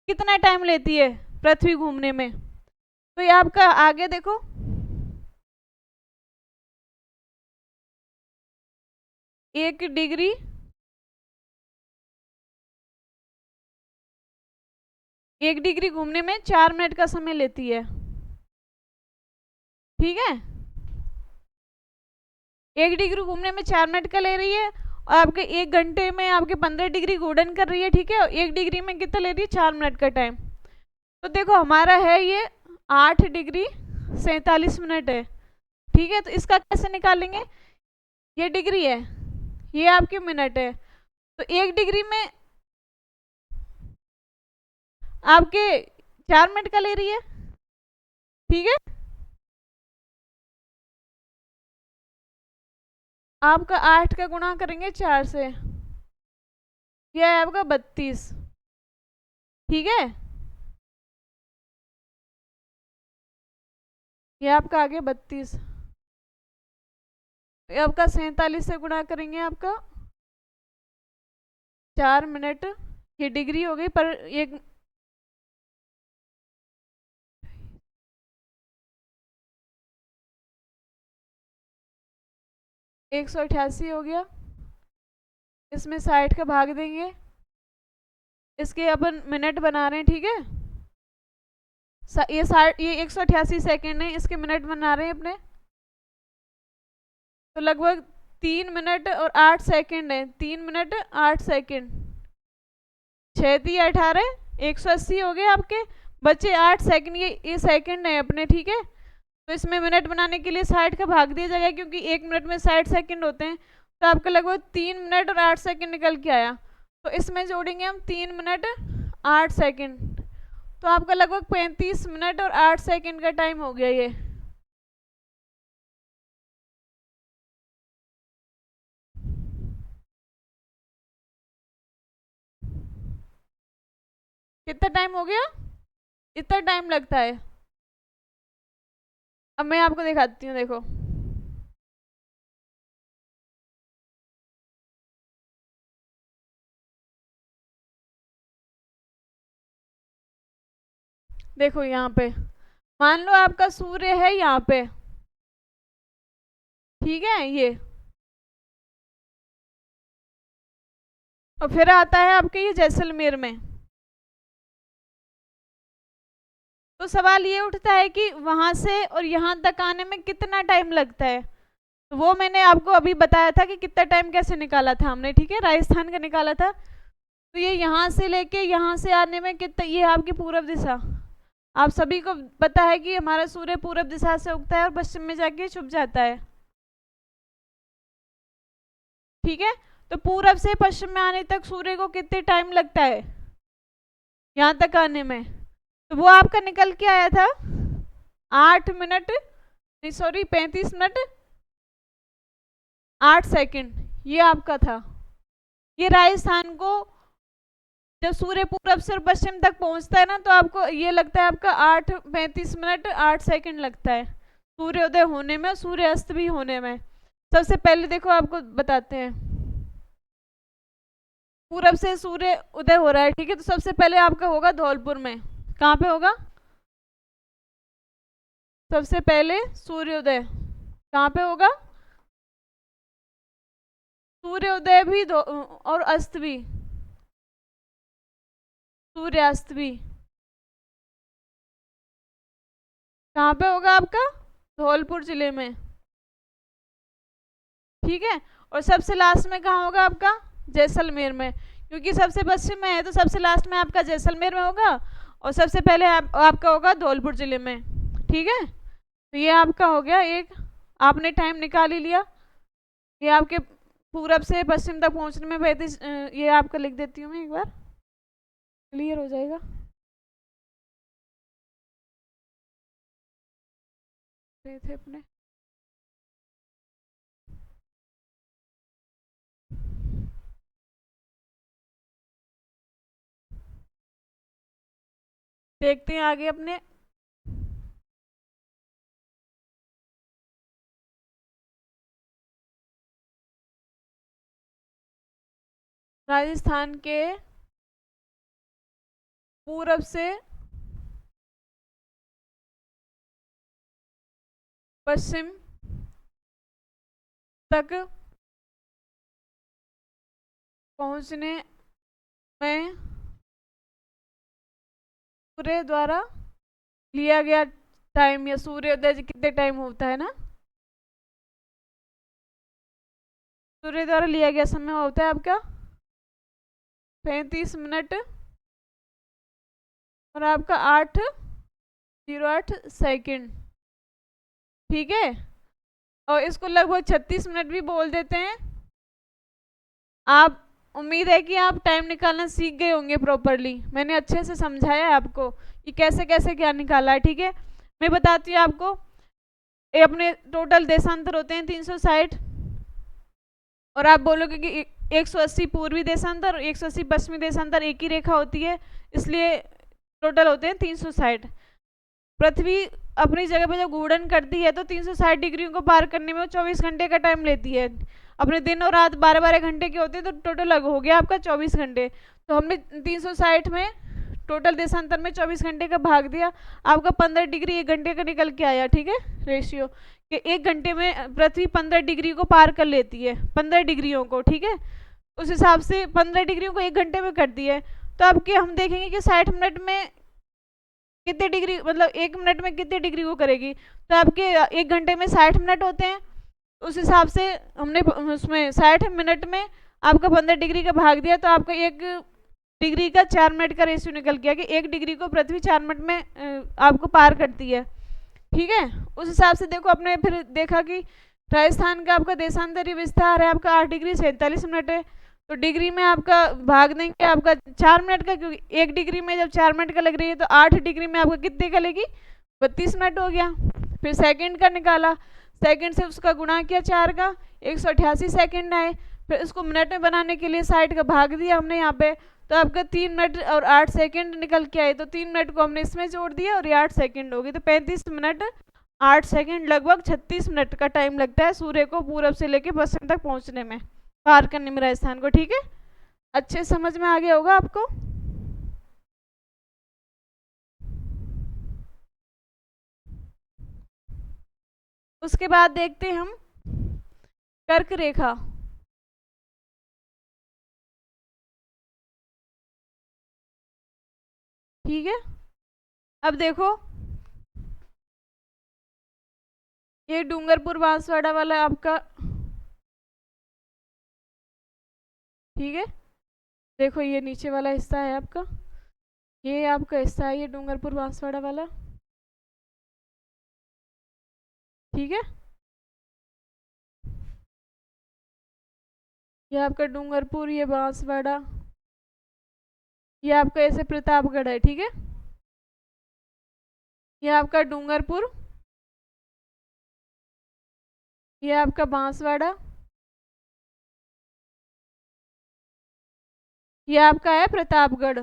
कितना टाइम लेती है पृथ्वी घूमने में? तो ये आपका आगे देखो 1 डिग्री 1 डिग्री घूमने में 4 मिनट का समय लेती है, ठीक है। 1 डिग्री घूमने में 4 मिनट का ले रही है, और आपके 1 घंटे में आपके 15 डिग्री घूर्णन कर रही है, ठीक है। 1 डिग्री में कितना ले रही है? 4 मिनट का टाइम। तो देखो हमारा है ये 8 डिग्री 47 मिनट है, ठीक है। तो इसका कैसे निकालेंगे? ये डिग्री है, ये आपके मिनट है। तो 1 डिग्री में आपके 4 मिनट का ले रही है, ठीक है। आपका 8 का गुणा करेंगे 4 से, यह है आपका 32, ठीक है। ये आपका आ गया 32। आपका 47 से गुणा करेंगे, आपका 4 मिनट, ये डिग्री हो गई पर एक 188 हो गया। इसमें 60 का भाग देंगे, इसके अपन मिनट बना रहे हैं, ठीक है। ये 188 सेकेंड है, इसके मिनट बना रहे हैं अपने, तो लगभग 3 मिनट और 8 सेकेंड है। 3 मिनट 8 सेकेंड, 6×3 = 18, 180 हो गए आपके, बचे 8 सेकेंड। ये सेकेंड है अपने, ठीक है। तो इसमें मिनट बनाने के लिए 60 का भाग दिया जाएगा, क्योंकि 1 मिनट में 60 सेकेंड होते हैं। तो आपका लगभग 3 मिनट और 8 सेकेंड निकल के आया। तो इसमें जोड़ेंगे हम 3 मिनट 8 सेकेंड, तो आपका लगभग 35 मिनट और 8 सेकेंड का टाइम हो गया ये। कितना टाइम हो गया? इतना टाइम लगता है। अब मैं आपको दिखाती हूँ, देखो। देखो यहाँ पे मान लो आपका सूर्य है यहाँ पे, ठीक है, ये, और फिर आता है आपके ये जैसलमेर में। तो सवाल ये उठता है कि वहां से और यहाँ तक आने में कितना टाइम लगता है। तो वो मैंने आपको अभी बताया था कि कितना टाइम कैसे निकाला था हमने, ठीक है, राजस्थान का निकाला था। तो ये यहाँ से लेके यहाँ से आने में कितना, ये आपकी पूर्व दिशा, आप सभी को पता है कि हमारा सूर्य पूर्व दिशा से उगता है और पश्चिम में जाके छुप जाता है, ठीक है। तो पूरब से पश्चिम में आने तक सूर्य को कितने टाइम लगता है यहाँ तक आने में? तो वो आपका निकल के आया था 8 मिनट, नहीं सॉरी 35 मिनट 8 सेकंड, ये आपका था। ये राजस्थान को जब सूर्य पूरब से पश्चिम तक पहुंचता है ना, तो आपको ये लगता है आपका 35 मिनट 8 सेकंड लगता है सूर्योदय होने में, सूर्य अस्त भी होने में। सबसे पहले देखो आपको बताते हैं, पूरब से सूर्य उदय हो रहा है, ठीक है। तो सबसे पहले आपका होगा धौलपुर में। कहाँ पे होगा सबसे पहले सूर्योदय? कहाँ पे होगा सूर्योदय भी और अस्त भी, सूर्यास्त भी कहाँ पे होगा आपका? धौलपुर जिले में, ठीक है। और सबसे लास्ट में कहाँ होगा आपका? जैसलमेर में, क्योंकि सबसे पश्चिम में है तो सबसे लास्ट में आपका जैसलमेर में होगा, और सबसे पहले आपका होगा धौलपुर जिले में, ठीक है। तो ये आपका हो गया एक, आपने टाइम निकाल ही लिया। ये आपके पूरब से पश्चिम तक पहुंचने में 35, ये आपका लिख देती हूँ मैं एक बार, क्लियर हो जाएगा। थे अपने देखते हैं आगे अपने। राजस्थान के पूरब से पश्चिम तक पहुंचने में सूर्य द्वारा लिया गया टाइम, या सूर्योदय कितने टाइम होता है ना, सूर्य द्वारा लिया गया समय होता है आपका 35 मिनट और आपका 8:08 सेकंड, ठीक है। और इसको लगभग 36 मिनट भी बोल देते हैं। आप, उम्मीद है कि आप टाइम निकालना सीख गए होंगे प्रॉपरली, मैंने अच्छे से समझाया है आपको कि कैसे कैसे क्या निकाला है, ठीक है। मैं बताती हूँ आपको, ये अपने टोटल देशांतर होते हैं 360, और आप बोलोगे कि 180 पूर्वी देशांतर और 180 पश्चिमी देशांतर एक ही रेखा होती है, इसलिए टोटल होते हैं 360। पृथ्वी अपनी जगह पे जब घूर्णन करती है तो 360 डिग्रियों को पार करने में वो 24 घंटे का टाइम लेती है। अपने दिन और रात 12-12 घंटे के होते हैं, तो टोटल हो गया आपका 24 घंटे। तो हमने 360 में टोटल देशांतर में 24 घंटे का भाग दिया, आपका 15 डिग्री 1 घंटे का निकल के आया। ठीक है, रेशियो कि 1 घंटे में पृथ्वी 15 डिग्री को पार कर लेती है, 15 डिग्रियों को। ठीक है, उस हिसाब से 15 डिग्रियों को 1 घंटे में कर दिया है। तो आपके हम देखेंगे कि 60 मिनट में कितने डिग्री, मतलब 1 मिनट में कितने डिग्री को करेगी। तो आपके 1 घंटे में 60 मिनट होते हैं, उस हिसाब से हमने उसमें 60 मिनट में आपका 15 डिग्री का भाग दिया, तो आपका 1 डिग्री का 4 मिनट का रेशियो निकल गया कि 1 डिग्री को पृथ्वी 4 मिनट में आपको पार करती है। ठीक है, उस हिसाब से देखो अपने फिर देखा कि राजस्थान का आपका देशांतरी विस्तार है आपका 8 डिग्री 47 मिनट है। तो डिग्री में आपका भाग देंगे आपका 4 मिनट का, क्योंकि 1 डिग्री में जब 4 मिनट का लग रही है तो 8 डिग्री में आपका कितने का लेगी, 32 मिनट हो गया। फिर सेकंड का निकाला, सेकंड से उसका गुणा किया 4 का, 188 सेकंड आए। फिर उसको मिनट में बनाने के लिए 60 का भाग दिया हमने यहाँ पे, तो आपका 3 मिनट और 8 सेकंड निकल के आए। तो 3 मिनट को हमने इसमें जोड़ दिया और ये 8 सेकंड होगी, तो 35 मिनट 8 सेकंड, लगभग 36 मिनट का टाइम लगता है सूर्य को पूरब से लेके पश्चिम तक पहुंचने में, पार करने में राजस्थान को। ठीक है, अच्छे समझ में आ गया होगा आपको। उसके बाद देखते हैं हम कर्क रेखा। ठीक है, अब देखो ये डूंगरपुर बांसवाड़ा वाला आपका, ठीक है, देखो ये नीचे वाला हिस्सा है आपका, ये आपका हिस्सा है, ये डूंगरपुर बांसवाड़ा वाला। ठीक है, ये आपका डूंगरपुर, ये बांसवाड़ा, ये आपका ऐसे प्रतापगढ़ है। ठीक है, ये आपका डूंगरपुर, ये आपका बांसवाड़ा, ये आपका है प्रतापगढ़।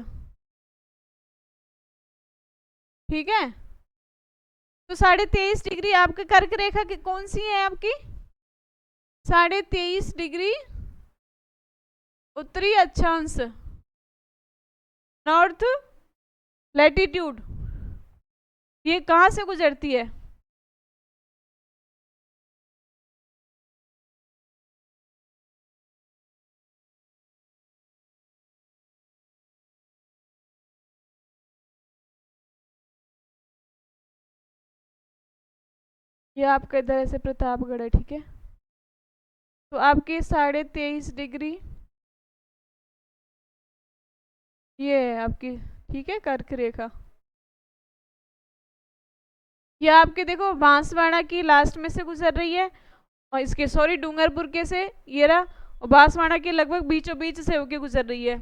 ठीक है, तो 23.5 डिग्री आपके कर्क रेखा की कौन सी है आपकी, 23.5 डिग्री उत्तरी अक्षांश, नॉर्थ लैटिट्यूड, ये कहाँ से गुजरती है, ये आपका इधर ऐसे प्रतापगढ़ है। ठीक है, तो आपकी 23.5 डिग्री ये है आपकी। ठीक है, कर्क रेखा, ये आपके देखो बांसवाड़ा की लास्ट में से गुजर रही है, और इसके सॉरी डूंगरपुर के से ये रहा, और बांसवाड़ा के लगभग बीचों बीच से होके गुजर रही है।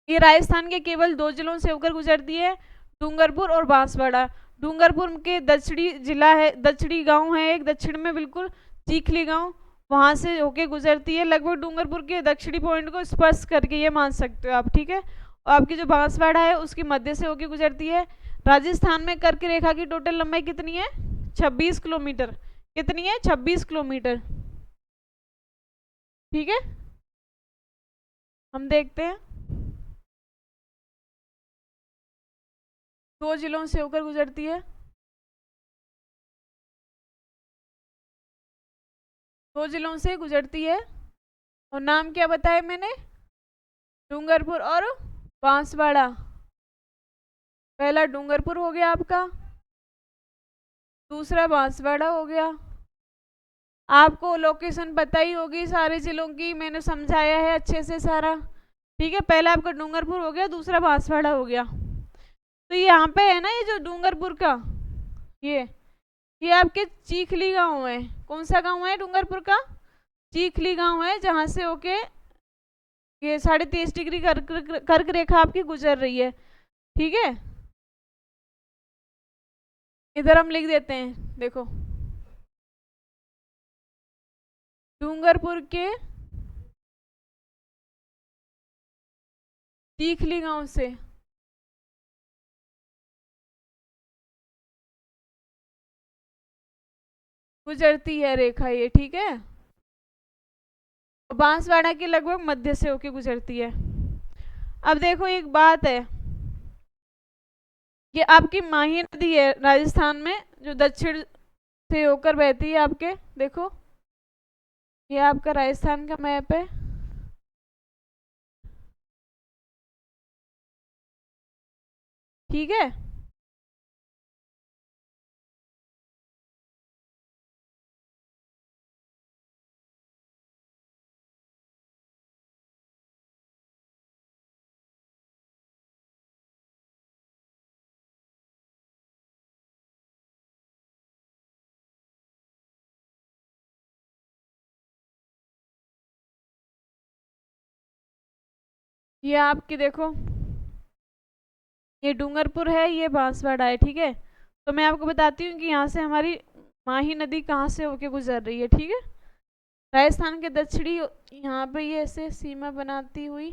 ये राजस्थान के केवल 2 जिलों से होकर गुजरती है, डूंगरपुर और बांसवाड़ा। डूंगरपुर के दक्षिणी जिला है, दक्षिणी गांव है एक दक्षिण में बिल्कुल, चीखली गांव, वहां से होके गुजरती है। लगभग डूंगरपुर के दक्षिणी पॉइंट को स्पर्श करके ये मान सकते हो आप। ठीक है, और आपकी जो बांसवाड़ा है उसकी मध्य से होके गुजरती है। राजस्थान में कर्क रेखा की टोटल लंबाई कितनी है, 26 किलोमीटर। कितनी है, 26 किलोमीटर। ठीक है, हम देखते हैं 2 जिलों से होकर गुजरती है, 2 जिलों से गुजरती है, और नाम क्या बताया मैंने, डूंगरपुर और बांसवाड़ा। पहला डूंगरपुर हो गया आपका, दूसरा बांसवाड़ा हो गया। आपको लोकेशन पता ही होगी सारे जिलों की, मैंने समझाया है अच्छे से सारा। ठीक है, पहला आपका डूंगरपुर हो गया, दूसरा बांसवाड़ा हो गया। तो यहाँ पे है ना, ये जो डूंगरपुर का ये आपके चीखली गांव है। कौन सा गांव है डूंगरपुर का, चीखली गांव है, जहां से होके ये 23.5 डिग्री कर्क रेखा आपकी गुजर रही है। ठीक है, इधर हम लिख देते हैं, देखो डूंगरपुर के चीखली गांव से गुजरती है रेखा ये, ठीक है। बांसवाड़ा के लगभग मध्य से होके गुजरती है। अब देखो एक बात है, ये आपकी माही नदी है राजस्थान में, जो दक्षिण से होकर बहती है आपके, देखो ये आपका राजस्थान का मैप है। ठीक है, ये आपकी देखो, ये डूंगरपुर है, ये बांसवाड़ा है, ठीक है। तो मैं आपको बताती हूँ कि यहाँ से हमारी माही नदी कहाँ से होके गुजर रही है, ठीक है। राजस्थान के दक्षिणी यहाँ पे ये ऐसे सीमा बनाती हुई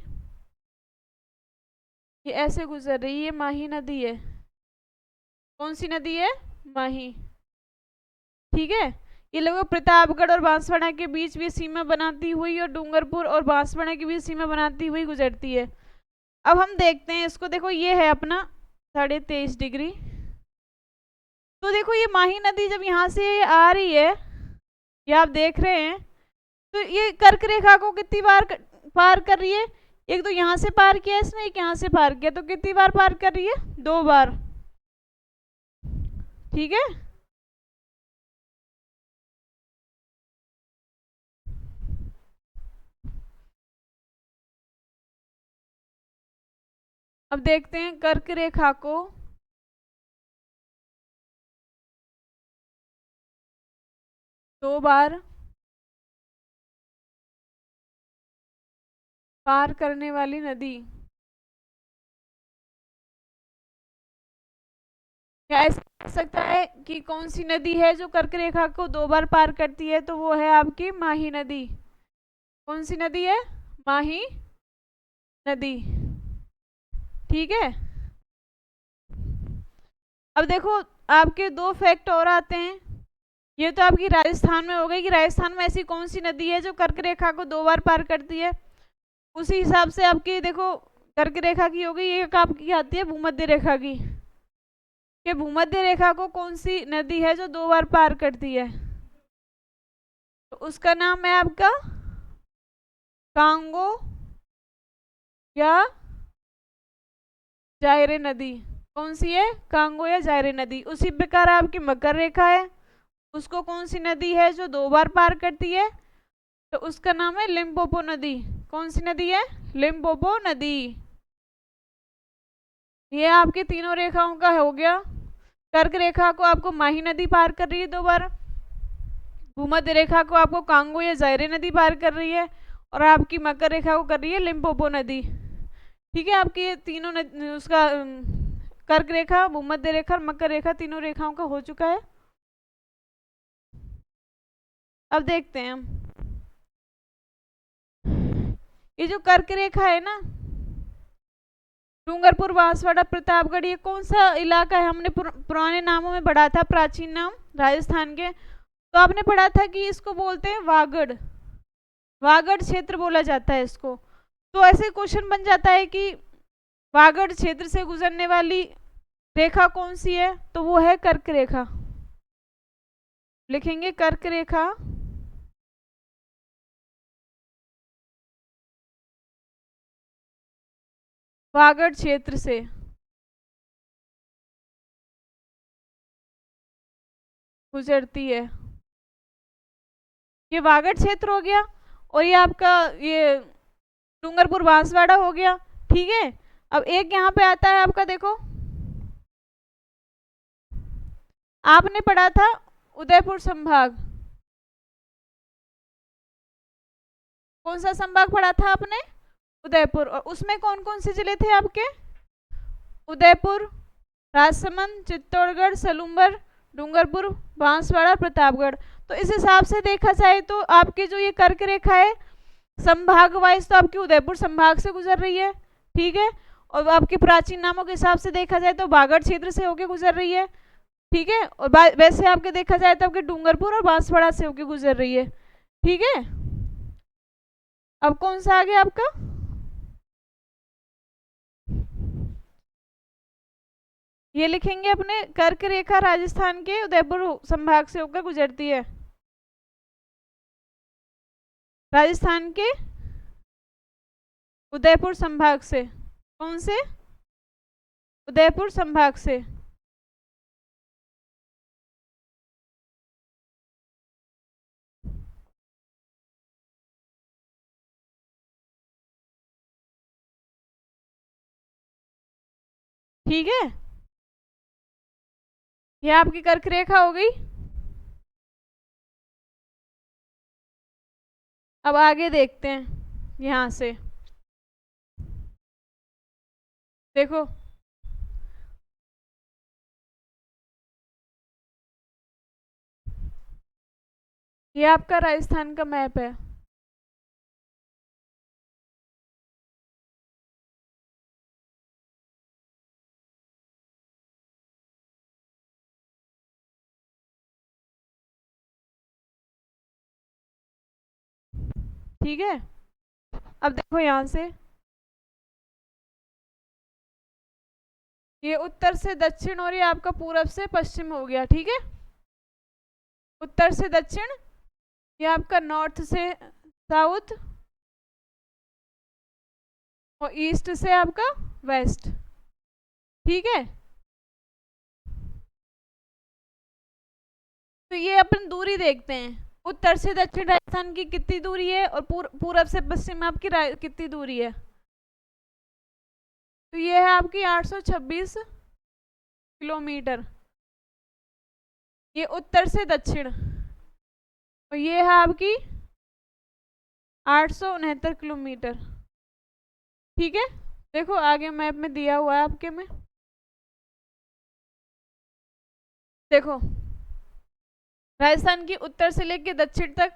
ये ऐसे गुजर रही है, ये माही नदी है। कौन सी नदी है? माही, ठीक है। ये लोग प्रतापगढ़ और बांसवाड़ा के बीच भी सीमा बनाती हुई और डूंगरपुर और बांसवाड़ा के बीच सीमा बनाती हुई गुजरती है। अब हम देखते हैं इसको, देखो ये है अपना 23.5 डिग्री। तो देखो ये माही नदी जब यहाँ से आ रही है, ये आप देख रहे हैं, तो ये कर्क रेखा को कितनी बार पार कर रही है? एक तो यहाँ से पार किया इसने, एक यहाँ से पार किया, तो कितनी बार पार कर रही है? 2 बार, ठीक है। अब देखते हैं कर्क रेखा को दो बार पार करने वाली नदी। क्या ऐसा हो सकता है कि कौन सी नदी है जो कर्क रेखा को 2 बार पार करती है? तो वो है आपकी माही नदी। कौन सी नदी है? माही नदी, ठीक है। अब देखो आपके 2 फैक्ट और आते हैं। ये तो आपकी राजस्थान में हो गई कि राजस्थान में ऐसी कौन सी नदी है जो कर्क रेखा को 2 बार पार करती है। उसी हिसाब से आपकी देखो कर्क रेखा की हो गई, एक आपकी आती है भूमध्य रेखा की, कि भूमध्य रेखा को कौन सी नदी है जो 2 बार पार करती है? तो उसका नाम है आपका कांगो या जायरे नदी। कौन सी है? कांगो या जायरे नदी। उसी प्रकार आपकी मकर रेखा है, उसको कौन सी नदी है जो 2 बार पार करती है? तो उसका नाम है लिम्पोपो नदी। कौन सी नदी है? लिम्पोपो नदी। ये आपकी तीनों रेखाओं का हो गया। कर्क रेखा को आपको माही नदी पार कर रही है 2 बार, भूमध्य रेखा को आपको कांगो या जायरे नदी पार कर रही है, और आपकी मकर रेखा को कर रही है लिम्पोपो नदी, ठीक है। आपकी ये तीनों उसका कर्क रेखा, भूमध्य रेखा और मकर रेखा तीनों रेखाओं का हो चुका है। अब देखते हैं हम, ये जो कर्क रेखा है ना, डूंगरपुर, बांसवाड़ा, प्रतापगढ़, ये कौन सा इलाका है? हमने पुराने नामों में पढ़ा था, प्राचीन नाम राजस्थान के, तो आपने पढ़ा था कि इसको बोलते हैं वागड़, वागड़ क्षेत्र बोला जाता है इसको। तो ऐसे क्वेश्चन बन जाता है कि वागड़ क्षेत्र से गुजरने वाली रेखा कौन सी है? तो वो है कर्क रेखा। लिखेंगे कर्क रेखा वागड़ क्षेत्र से गुजरती है। ये वागड़ क्षेत्र हो गया, और ये आपका ये डूंगरपुर बांसवाड़ा हो गया, ठीक है। अब एक यहाँ पे आता है आपका, देखो आपने पढ़ा था उदयपुर संभाग। कौन सा संभाग पढ़ा था आपने? उदयपुर। और उसमें कौन कौन से जिले थे आपके? उदयपुर, राजसमंद, चित्तौड़गढ़, सलूम्बर, डूंगरपुर, बांसवाड़ा, प्रतापगढ़। तो इस हिसाब से देखा जाए तो आपकी जो ये कर्क रेखा है संभाग वाइज तो आपकी उदयपुर संभाग से गुजर रही है, ठीक है। और आपके प्राचीन नामों के हिसाब से देखा जाए तो वागड़ क्षेत्र से होके गुजर रही है। ठीक है। और वैसे आपके देखा जाए तो आपके डूंगरपुर और बांसवाड़ा से होके गुजर रही है। ठीक है, अब कौन सा आ गया आपका? ये लिखेंगे अपने, कर्क रेखा राजस्थान के उदयपुर संभाग से होकर गुजरती है। राजस्थान के उदयपुर संभाग से। कौन से? उदयपुर संभाग से। ठीक है, ये आपकी कर्क रेखा हो गई। अब आगे देखते हैं यहां से। देखो, ये आपका राजस्थान का मैप है। ठीक है, अब देखो यहां से, ये उत्तर से दक्षिण और ये आपका पूरब से पश्चिम हो गया। ठीक है, उत्तर से दक्षिण, ये आपका नॉर्थ से साउथ, और ईस्ट से आपका वेस्ट। ठीक है, तो ये अपन दूरी देखते हैं, उत्तर से दक्षिण राजस्थान की कितनी दूरी है और पूरब से पश्चिम आपकी कितनी दूरी है। तो ये है आपकी 826 किलोमीटर, ये उत्तर से दक्षिण। और ये है आपकी 869 किलोमीटर। ठीक है, देखो आगे मैप में दिया हुआ है आपके में। देखो, राजस्थान की उत्तर से लेके दक्षिण तक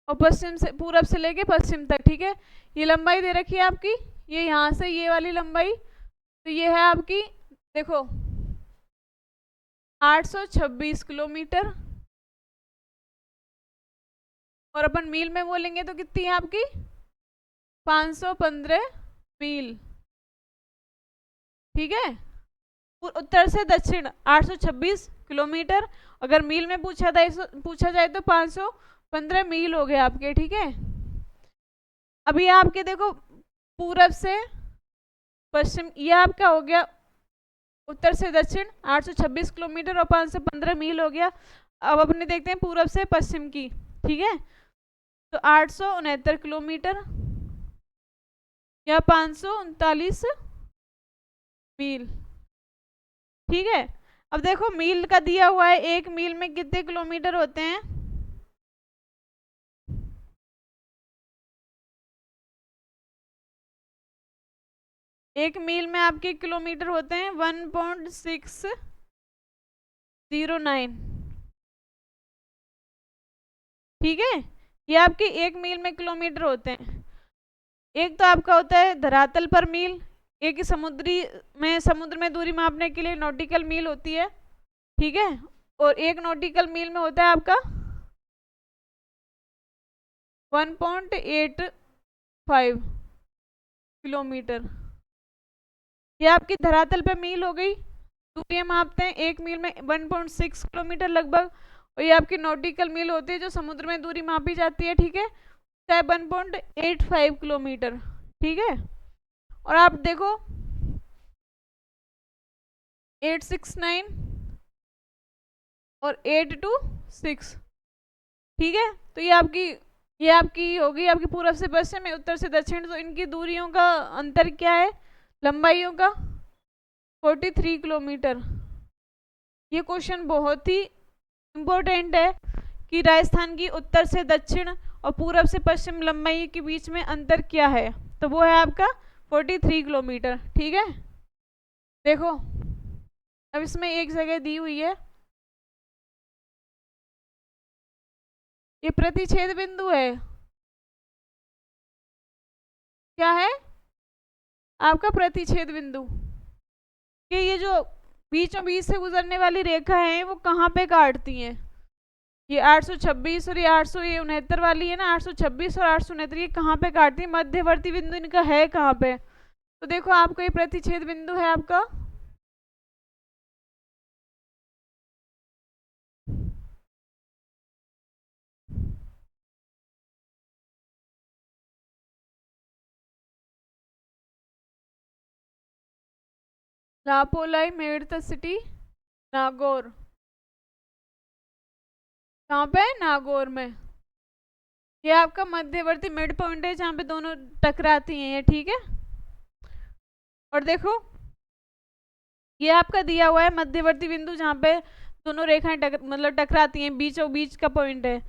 और पश्चिम से, पूरब से लेके पश्चिम तक। ठीक है, ये लंबाई दे रखी है आपकी, ये यहाँ से ये वाली लंबाई, तो ये है आपकी, देखो 826 किलोमीटर। और अपन मील में बोलेंगे तो कितनी है आपकी? 515 मील। ठीक है, उत्तर से दक्षिण 826 किलोमीटर, अगर मील में पूछा जाए तो 515 मील हो गए आपके। ठीक है, अभी आपके देखो पूरब से पश्चिम, ये आपका हो गया उत्तर से दक्षिण 826 किलोमीटर और 515 मील हो गया। अब अपने देखते हैं पूरब से पश्चिम की। ठीक है, तो 869 किलोमीटर या 539 मील। ठीक है, अब देखो मील का दिया हुआ है, एक मील में कितने किलोमीटर होते हैं? एक मील में आपके किलोमीटर होते हैं 1.609। ठीक है, ये आपके एक मील में किलोमीटर होते हैं। एक तो आपका होता है धरातल पर मील, एक समुद्र में दूरी मापने के लिए नॉटिकल मील होती है। ठीक है, और एक नॉटिकल मील में होता है आपका 1.85 किलोमीटर। ये आपकी धरातल पे मील हो गई, दूरी मापते हैं एक मील में 1.6 किलोमीटर लगभग। और ये आपकी नॉटिकल मील होती है जो समुद्र में दूरी मापी जाती है। ठीक है, चाहे 1.85 किलोमीटर। ठीक है, और आप देखो 869 और 826। ठीक है, तो ये आपकी होगी आपकी पूरब से पश्चिम में, उत्तर से दक्षिण। तो इनकी दूरियों का अंतर क्या है लंबाइयों का? 43 किलोमीटर। ये क्वेश्चन बहुत ही इम्पोर्टेंट है कि राजस्थान की उत्तर से दक्षिण और पूरब से पश्चिम लंबाई के बीच में अंतर क्या है, तो वो है आपका 43 किलोमीटर। ठीक है, देखो अब इसमें एक जगह दी हुई है, ये प्रतिच्छेद बिंदु है। क्या है? आपका प्रतिच्छेद बिंदु। कि ये जो बीचों बीच से गुजरने वाली रेखा है वो कहाँ पे काटती हैं? ये 826 और ये 869 वाली है ना, 826 और 869 ये कहाँ पे काटती है? मध्यवर्ती बिंदु इनका है कहाँ पे? तो देखो आपका ये प्रतिच्छेद बिंदु है आपका लापोलाई मेड़ता सिटी नागौर। कहाँ पे? नागौर में। ये आपका मध्यवर्ती मिड पॉइंट है जहाँ पे दोनों टकराती हैं ये, ठीक है। और देखो ये आपका दिया हुआ है मध्यवर्ती बिंदु जहाँ पे दोनों रेखाएं मतलब टकराती हैं, बीचों बीच का पॉइंट है।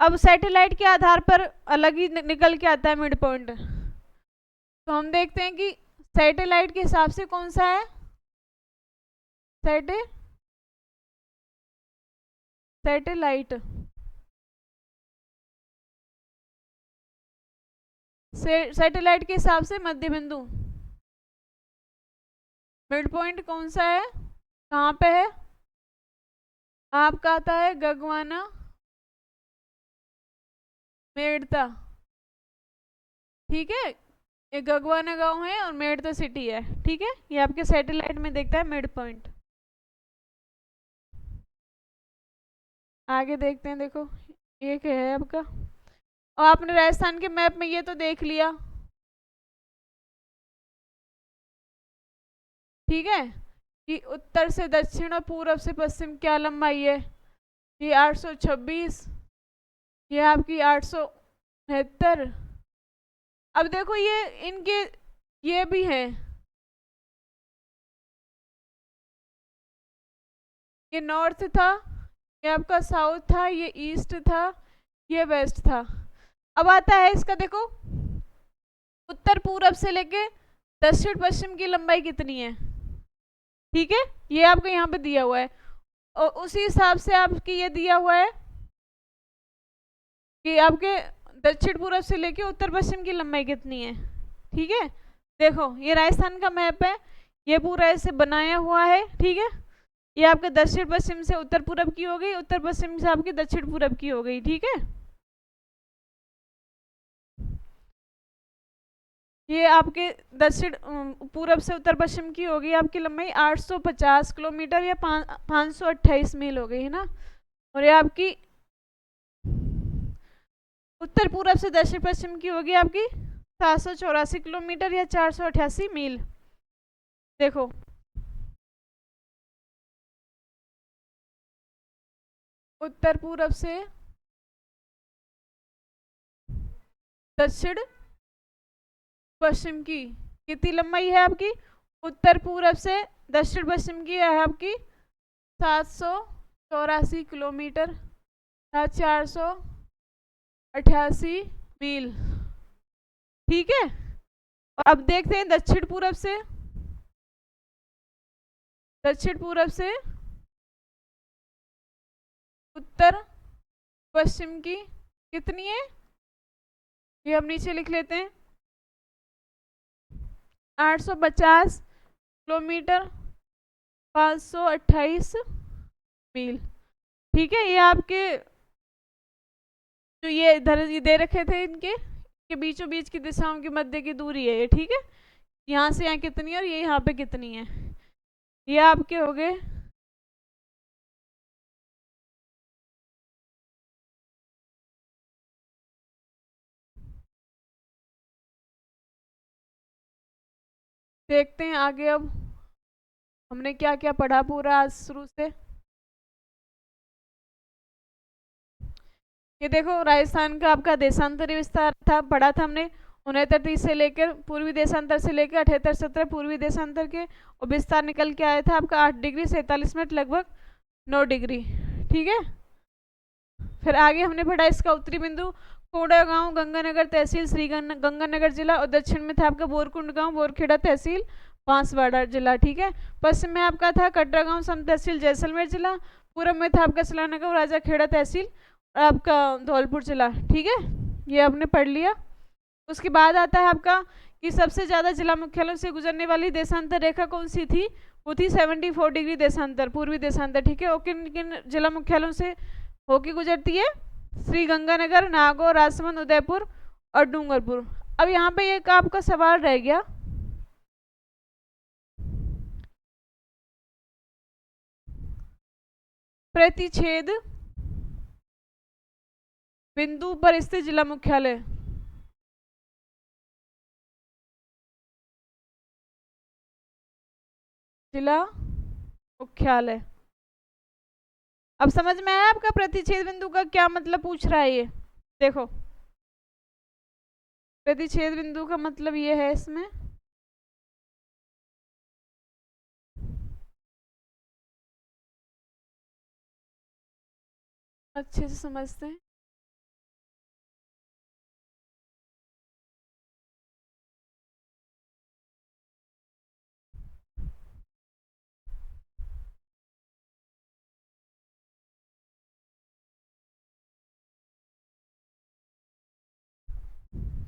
अब सैटेलाइट के आधार पर अलग ही निकल के आता है मिड पॉइंट। तो हम देखते हैं कि सैटेलाइट के हिसाब से कौन सा है सैटेलाइट। सैटेलाइट के हिसाब से मध्य बिंदु मिड पॉइंट कौन सा है, कहाँ पे है? आपका आता है गगवाना मेड़ता, ठीक है। ये गगवाना गांव है और मेड़ता सिटी है, ठीक है। ये आपके सैटेलाइट में देखता है मिड पॉइंट। आगे देखते हैं, देखो ये क्या है आपका। और आपने राजस्थान के मैप में ये तो देख लिया, ठीक है, कि उत्तर से दक्षिण और पूर्व से पश्चिम क्या लंबाई है। ये 826, ये आपकी 869। अब देखो ये इनके ये भी है, ये नॉर्थ था, ये आपका साउथ था, ये ईस्ट था, ये वेस्ट था। अब आता है इसका, देखो उत्तर पूर्व से लेके दक्षिण पश्चिम की लंबाई कितनी है, ठीक है। ये आपको यहाँ पे दिया हुआ है और उसी हिसाब से आपकी ये दिया हुआ है कि आपके दक्षिण पूर्व से लेके उत्तर पश्चिम की लंबाई कितनी है, ठीक है। देखो ये राजस्थान का मैप है, ये पूरा ऐसे बनाया हुआ है, ठीक है। ये आपके दक्षिण पश्चिम से उत्तर पूर्व की हो गई, उत्तर पश्चिम से आपकी दक्षिण पूर्व की हो गई, ठीक है। ये आपके दक्षिण पूर्व से उत्तर पश्चिम की होगी आपकी लंबाई 850 किलोमीटर या 528 मील हो गई है ना। और ये आपकी उत्तर पूर्व से दक्षिण पश्चिम की होगी आपकी 784 किलोमीटर या 488 मील। देखो उत्तर पूर्व से दक्षिण पश्चिम की कितनी लंबाई है आपकी? उत्तर पूर्व से दक्षिण पश्चिम की है आपकी 784 किलोमीटर या 488 मील, ठीक है। और अब देखते हैं दक्षिण पूर्व से उत्तर पश्चिम की कितनी है, ये हम नीचे लिख लेते हैं 850 किलोमीटर 528 मील, ठीक है। ये आपके जो ये इधर ये दे रखे थे इनके के बीचों बीच की दिशाओं की मध्य की दूरी है ये, ठीक है। यहाँ से यहाँ कितनी है और ये यहाँ पे कितनी है, ये आपके हो गए देखते हैं आगे। अब हमने क्या क्या पढ़ा पूरा आज शुरू से। ये देखो राजस्थान का आपका देशांतरी विस्तार था, पढ़ा था हमने 69 से लेकर पूर्वी देशांतर से लेकर 78-70 पूर्वी देशांतर के, और विस्तार निकल के आया था आपका 8 डिग्री 47 मिनट लगभग 9 डिग्री, ठीक है। फिर आगे हमने पढ़ा इसका उत्तरी बिंदु कोड़ा गांव गंगानगर तहसील श्री गंगानगर जिला, और दक्षिण में था आपका बोरकुंड गांव बोरखेड़ा तहसील बांसवाड़ा जिला, ठीक है। पश्चिम में आपका था कटरा गांव सम तहसील जैसलमेर जिला, पूर्व में था आपका सलानगर राजा खेड़ा तहसील और आपका धौलपुर जिला, ठीक है। ये आपने पढ़ लिया। उसके बाद आता है आपका कि सबसे ज़्यादा जिला मुख्यालयों से गुजरने वाली देशांतर रेखा कौन सी थी? वो थी 74 डिग्री देशांतर, पूर्वी देशांतर, ठीक है। और किन किन जिला मुख्यालयों से होके गुजरती है? श्री गंगानगर, नागौर, राजसमंद, उदयपुर और डूंगरपुर। अब यहाँ पे एक आपका सवाल रह गया, प्रतिच्छेद बिंदु पर स्थित जिला मुख्यालय। जिला मुख्यालय, अब समझ में आया आपका प्रतिच्छेद बिंदु का क्या मतलब पूछ रहा है ये? देखो, प्रतिच्छेद बिंदु का मतलब ये है, इसमें अच्छे से समझते हैं।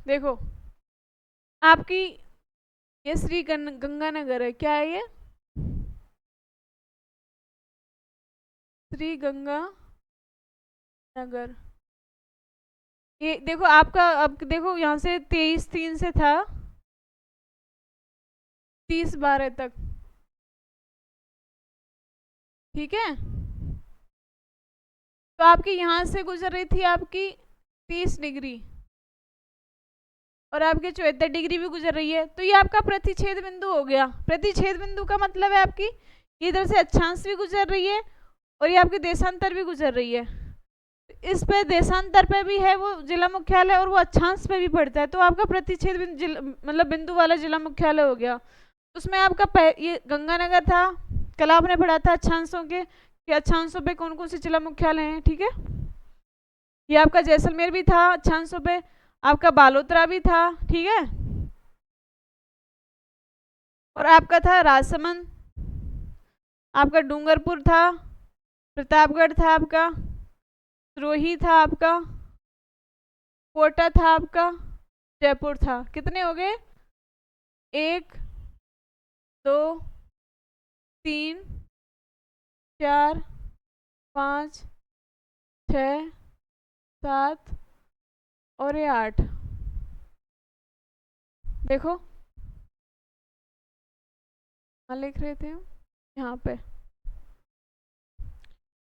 देखो, आपकी ये श्री गंगानगर है, क्या है ये? श्री गंगा नगर। ये देखो आपका, अब देखो यहाँ से 23/3 से था 30/12 तक, ठीक है। तो आपकी यहाँ से गुजर रही थी आपकी 30 डिग्री और आपके 74 डिग्री भी गुजर रही है, तो ये आपका प्रतिच्छेद बिंदु हो गया। प्रतिच्छेद बिंदु का मतलब है आपकी इधर से अक्षांश भी गुजर रही है और ये आपकी देशांतर भी गुजर रही है। इस पे देशांतर पे भी है वो जिला मुख्यालय और वो अक्षांश पे भी पड़ता है, तो आपका प्रतिच्छेद मतलब बिंदु वाला जिला मुख्यालय हो गया। उसमें आपका ये गंगानगर था, कल आपने पढ़ा था अक्षांशों के कि अक्षांशों पे कौन कौन से जिला मुख्यालय हैं, ठीक है। ये आपका जैसलमेर भी था अक्षांशों पे, आपका बालोतरा भी था, ठीक है। और आपका था राजसमंद, आपका डूंगरपुर था, प्रतापगढ़ था आपका, सिरोही था आपका, कोटा था आपका, जयपुर था। कितने हो गए? 1 2 3 4 5 6 7 और ये 8। देखो लिख रहे थे यहाँ पे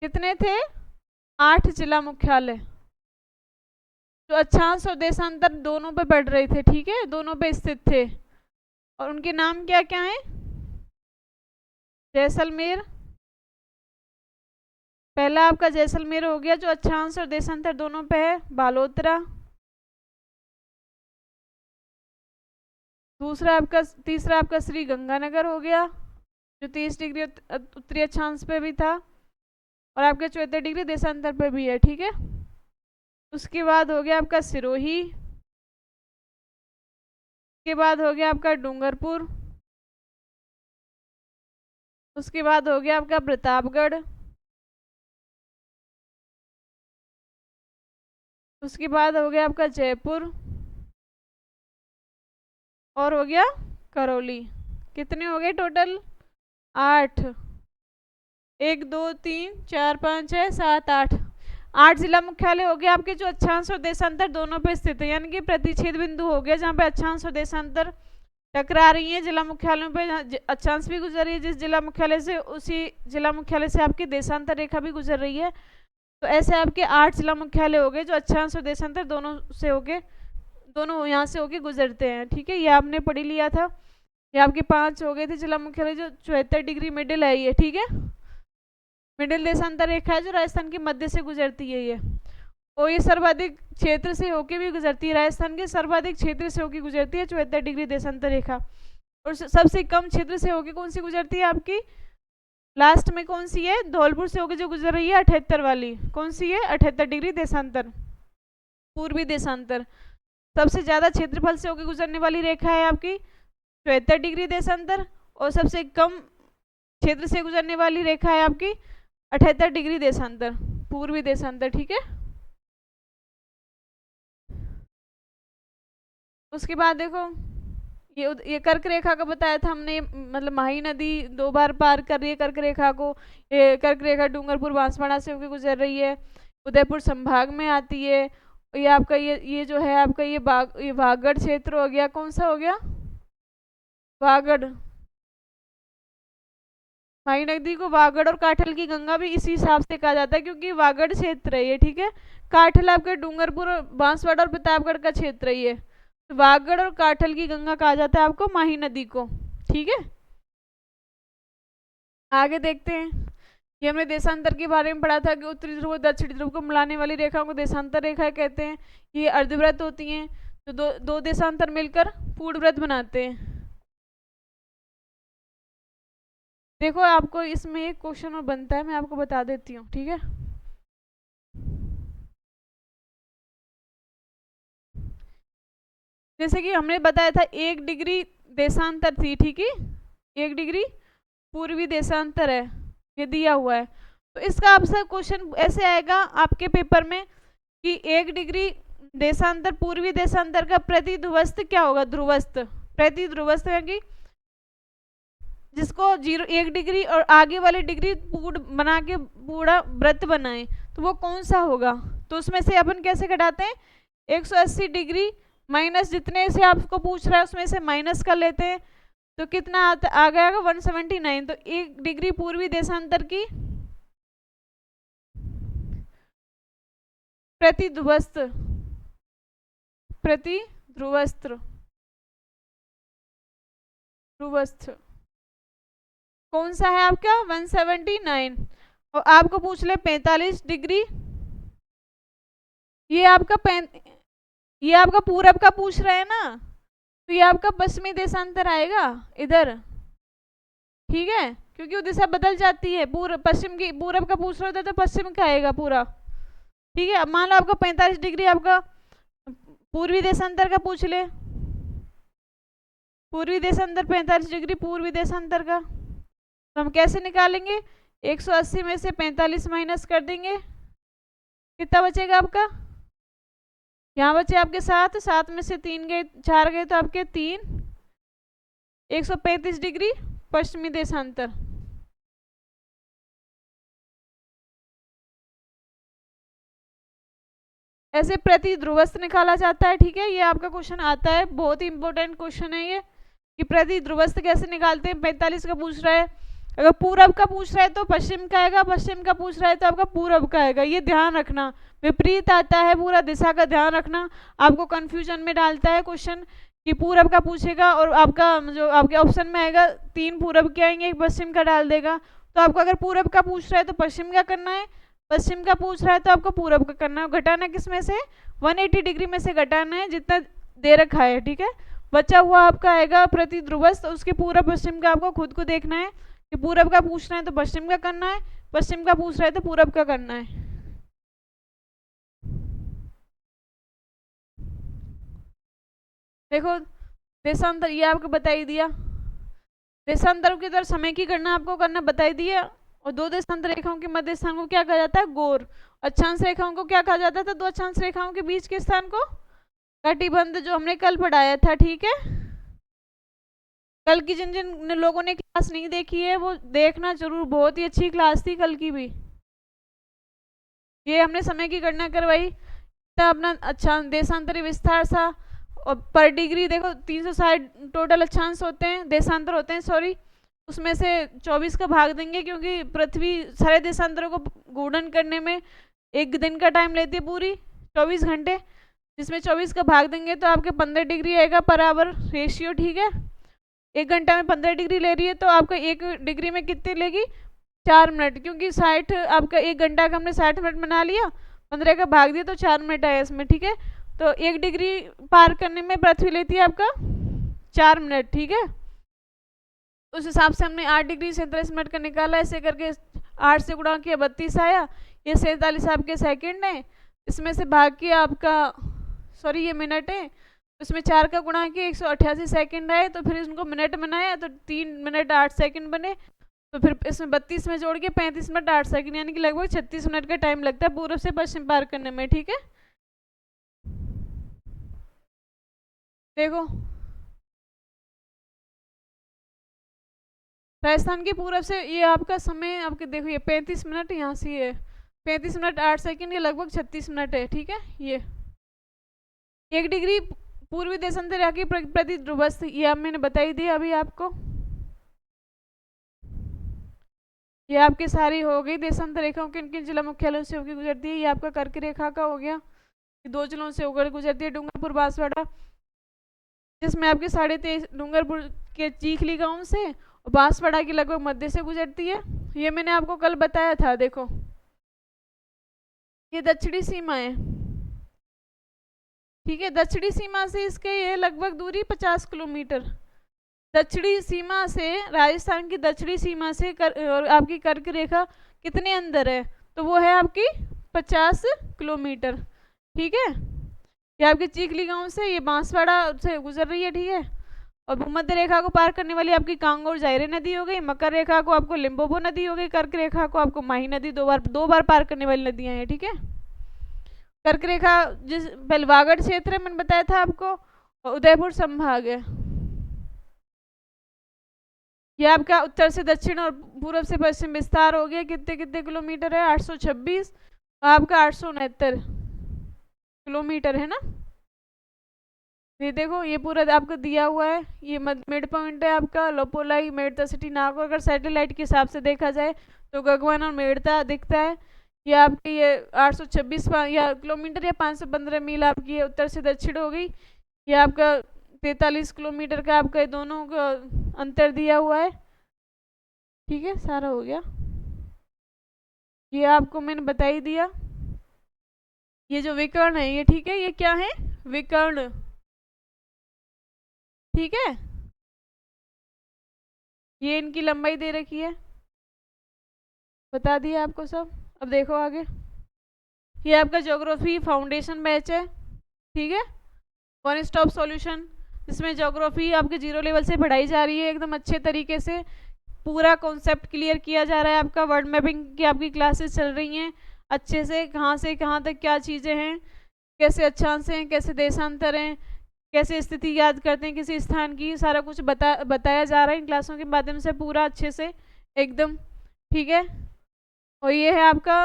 कितने थे? 8 जिला मुख्यालय जो अक्षांश और देशांतर दोनों पे पड़ रहे थे, ठीक है, दोनों पे स्थित थे। और उनके नाम क्या क्या हैं? जैसलमेर, पहला आपका जैसलमेर हो गया जो अक्षांश और देशांतर दोनों पे है। बालोतरा, दूसरा आपका, तीसरा आपका श्री गंगानगर हो गया जो 30 डिग्री उत्तरी अक्षांश पे भी था और आपके 74 डिग्री देशांतर पे भी है, ठीक है। उसके बाद हो गया आपका सिरोही, उसके बाद हो गया आपका डूंगरपुर, उसके बाद हो गया आपका प्रतापगढ़, उसके बाद हो गया आपका जयपुर और हो गया करौली। कितने हो गए टोटल? 8। 1 2 3 4 5 6 7 8 8 जिला मुख्यालय हो गए आपके जो अक्षांश और देशांतर दोनों पे स्थित है, यानी कि प्रतिच्छेद बिंदु हो गया जहाँ पे अक्षांश और देशांतर टकरा रही है। जिला मुख्यालयों पे अक्षांश भी गुजर रही है जिस जिला मुख्यालय से, उसी जिला मुख्यालय से आपकी देशांतर रेखा भी गुजर रही है। तो ऐसे आपके 8 जिला मुख्यालय हो गए जो अक्षांश और देशांतर दोनों से होके, दोनों यहाँ से होके गुजरते हैं, ठीक है। ये आपने पढ़ी लिया था। ये आपके 5 हो गए थे जिला मुख्यालय जो 74 डिग्री मिडिल है ये, ठीक है। मिडिल देशांतर रेखा है जो राजस्थान के मध्य से गुजरती है ये, और ये सर्वाधिक क्षेत्र से होके भी गुजरती है, राजस्थान के सर्वाधिक क्षेत्र से होके गुजरती है 74 डिग्री देशांतर रेखा। और सबसे कम क्षेत्र से होके कौन सी गुजरती है आपकी? लास्ट में कौन सी है? धौलपुर से होके जो गुजर रही है 78 वाली, कौन सी है? 78 डिग्री देशांतर, पूर्वी देशांतर। सबसे ज्यादा क्षेत्रफल से होकर गुजरने वाली रेखा है आपकी 74 डिग्री देशांतर, और सबसे कम क्षेत्र से गुजरने वाली रेखा है आपकी 78 डिग्री देशांतर, पूर्वी देशांतर, ठीक है। उसके बाद देखो ये कर्क रेखा का बताया था हमने, मतलब माही नदी 2 बार पार कर रही है कर्क रेखा को। ये कर्क रेखा डूंगरपुर बांसवाड़ा से होकर गुजर रही है, उदयपुर संभाग में आती है। ये आपका ये जो है आपका ये वागड़ क्षेत्र हो गया। कौन सा हो गया? वागड़। माही नदी को वागड़ और काठल की गंगा भी इसी हिसाब से कहा जाता है, क्योंकि वागड़ क्षेत्र है ये, ठीक है। काठल आपके डूंगरपुर बांसवाड़ा और प्रतापगढ़ का क्षेत्र है ये। वागड़ और काठल की गंगा कहा जाता है आपको माही नदी को, ठीक है। आगे देखते हैं। ये हमने देशांतर के बारे में पढ़ा था कि उत्तरी ध्रुव और दक्षिणी ध्रुव को मिलाने वाली रेखाओं को देशांतर रेखा कहते हैं। ये अर्धवृत्त होती हैं, तो दो देशांतर मिलकर पूर्णवृत्त बनाते हैं। देखो आपको इसमें एक क्वेश्चन और बनता है, मैं आपको बता देती हूँ, ठीक है। जैसे कि हमने बताया था 1 डिग्री देशांतर थी, ठीक है। 1 डिग्री पूर्वी देशांतर है, ये दिया हुआ है। तो इसका आपसे क्वेश्चन ऐसे आएगा आपके पेपर में कि 1 डिग्री देशांतर पूर्वी देशांतर का प्रति ध्रुवस्थ क्या होगा? ध्रुवस्थ, प्रति ध्रुवस्थ है कि जिसको 1 डिग्री और आगे वाले डिग्री बना के पूरा वृत्त बनाए, तो वो कौन सा होगा? तो उसमें से अपन कैसे घटाते हैं? 180 डिग्री माइनस जितने से आपको पूछ रहा है उसमें से माइनस कर लेते हैं, तो कितना आ गया? 179। तो 1 डिग्री पूर्वी देशांतर की प्रति ध्रुवस्थ कौन सा है आपका? 179। और आपको पूछ ले 45 डिग्री, ये आपका पूरब का पूछ रहे हैं ना, तो ये आपका पश्चिमी देशांतर आएगा इधर, ठीक है, क्योंकि वो दिशा बदल जाती है। पश्चिम की पूरब का पूछ रहे होते तो पश्चिम का आएगा पूरा, ठीक है। अब मान लो आपका 45 डिग्री आपका पूर्वी देशांतर का पूछ ले, पूर्वी देशांतर 45 डिग्री पूर्वी देशांतर का, तो हम कैसे निकालेंगे? 180 में से 45 माइनस कर देंगे, कितना बचेगा आपका? यहाँ बचे आपके 7 में से 3 गए, 4 गए, तो आपके 3, 135 डिग्री पश्चिमी देशांतर। ऐसे प्रति ध्रुवस्थ निकाला जाता है, ठीक है। ये आपका क्वेश्चन आता है, बहुत ही इंपॉर्टेंट क्वेश्चन है ये, कि प्रति ध्रुवस्थ कैसे निकालते हैं। 45 का पूछ रहा है, अगर पूरब का पूछ रहा है तो पश्चिम का आएगा, पश्चिम का पूछ रहा है तो आपका पूरब का आएगा। ये ध्यान रखना, विपरीत आता है, पूरा दिशा का ध्यान रखना, आपको कंफ्यूजन में डालता है क्वेश्चन कि पूरब का पूछेगा और आपका जो आपके ऑप्शन में आएगा 3 पूरब के आएंगे, 1 पश्चिम का डाल देगा। तो आपको अगर पूरब का पूछ रहा है तो पश्चिम का करना है, पश्चिम का पूछ रहा है तो आपको पूरब का करना है। घटाना किस में से? 180 डिग्री में से घटाना है, जितना दे रखा है, ठीक है। बचा हुआ आपका आएगा प्रति ध्रुवस्थ, उसके पूरब पश्चिम का आपको खुद को देखना है कि पूरब का पूछना है तो पश्चिम का करना है, पश्चिम का पूछ रहा है तो पूरब का करना है। देखो देशांतर ये आपको बताई दिया, देशांतर की तरह समय की गणना आपको करना बताई दिया। और 2 देशांतर रेखाओं के मध्य स्थान को क्या कहा जाता है? गोर। अक्षांश रेखाओं को क्या कहा जाता था? 2 अक्षांश रेखाओं के बीच के स्थान को कटिबंध, जो हमने कल पढ़ाया था, ठीक है। कल की जिन जिन लोगों ने क्लास नहीं देखी है वो देखना जरूर, बहुत ही अच्छी क्लास थी कल की भी। ये हमने समय की गणना करवाई, अपना अच्छा देशांतरी विस्तार था। और पर डिग्री देखो 360 टोटल अक्षांश होते हैं, देशांतर होते हैं, सॉरी। उसमें से 24 का भाग देंगे, क्योंकि पृथ्वी सारे देशांतरों को गुणन करने में 1 दिन का टाइम लेती है, पूरी 24 घंटे, जिसमें 24 का भाग देंगे तो आपके 15 डिग्री आएगा बराबर रेशियो, ठीक है। 1 घंटा में 15 डिग्री ले रही है तो आपका 1 डिग्री में कितनी लेगी? 4 मिनट, क्योंकि 60 आपका 1 घंटा का हमने 60 मिनट बना लिया, 15 का भाग दिया तो 4 मिनट आया इसमें, ठीक है। तो 1 डिग्री पार करने में पृथ्वी लेती है आपका 4 मिनट, ठीक है। उस हिसाब से हमने 8 डिग्री 47 मिनट का निकाला, ऐसे करके 8 से गुणा किया 32 आया, ये 47 आपके सेकंड है। इसमें से भाग किया आपका, सॉरी ये मिनट है, उसमें 4 का गुणा किया 188 सेकंड आए, तो फिर इसको मिनट बनाया तो 3 मिनट 8 सेकंड बने। तो फिर इसमें 32 में जोड़ के 35 मिनट 8 सेकंड, यानी कि लगभग 36 मिनट का टाइम लगता है पूर्व से पश्चिम पार करने में, ठीक है। देखो राजस्थान की पूरब से ये आपका समय आपके देखो ये 35 मिनट यहाँ से है 35 मिनट 8 सेकंड, ये लगभग 36 मिनट है। ठीक है, ये 1 डिग्री पूर्वी देशांतर रेखा की प्रति ध्रुवस्थ, ये अब मैंने बताई दी अभी आपको। ये आपकी सारी हो गई देशांतर रेखाओं, किन किन जिला मुख्यालयों से होकर गुजरती है। ये आपका कर्क रेखा का हो गया, 2 जिलों से होकर गुजरती है, डूंगरपुर बांसवाड़ा, जिसमें आपके 23.5 डूंगरपुर के चीखली गांव से और बांसवाड़ा की लगभग मध्य से गुजरती है। ये मैंने आपको कल बताया था, देखो ये दक्षिणी सीमा है। ठीक है, दक्षिणी सीमा से इसके ये लगभग दूरी 50 किलोमीटर। दक्षिणी सीमा से राजस्थान की दक्षिणी सीमा से और आपकी कर्क रेखा कितने अंदर है, तो वो है आपकी 50 किलोमीटर। ठीक है, ये आपके चीखली गांव से ये बांसवाड़ा से गुजर रही है। ठीक है, और भूमध्य रेखा को पार करने वाली आपकी कांगो और जायरे नदी हो गई, मकर रेखा को आपको लिम्बोबो नदी हो गई, कर्क रेखा को आपको माही नदी दो बार पार करने वाली नदियां हैं। ठीक है, कर्क रेखा जिस बेलवागढ़ क्षेत्र में मैंने बताया था आपको, उदयपुर संभाग है। ये आपका उत्तर से दक्षिण और पूर्व से पश्चिम विस्तार हो गया, कितने कितने किलोमीटर है, 826, आपका 869 किलोमीटर है ना। ये देखो ये पूरा आपको दिया हुआ है, ये मिड पॉइंट है आपका लोपोलाई मेड़ता सिटी नागौर। अगर सैटेलाइट के हिसाब से देखा जाए तो गगवान और मेड़ता दिखता है। ये आपकी ये 826 या किलोमीटर या 515 मील आपकी ये उत्तर से दक्षिण हो गई। ये आपका 43 किलोमीटर का आपका दोनों का अंतर दिया हुआ है। ठीक है, सारा हो गया, ये आपको मैंने बता ही दिया। ये जो विकर्ण है ये, ठीक है, ये क्या है, विकर्ण। ठीक है, ये इनकी लंबाई दे रखी है, बता दिया आपको सब। अब देखो आगे, ये आपका ज्योग्राफी फाउंडेशन बैच है। ठीक है, वन स्टॉप सॉल्यूशन, जिसमें ज्योग्राफी आपके 0 लेवल से पढ़ाई जा रही है एकदम अच्छे तरीके से, पूरा कॉन्सेप्ट क्लियर किया जा रहा है आपका। वर्ल्ड मैपिंग की आपकी क्लासेस चल रही हैं अच्छे से कहाँ तक क्या चीज़ें हैं, कैसे अक्षांश हैं, कैसे देशांतर हैं, कैसे स्थिति याद करते हैं किसी स्थान की, सारा कुछ बताया जा रहा है इन क्लासों के माध्यम से पूरा अच्छे से एकदम। ठीक है, और ये है आपका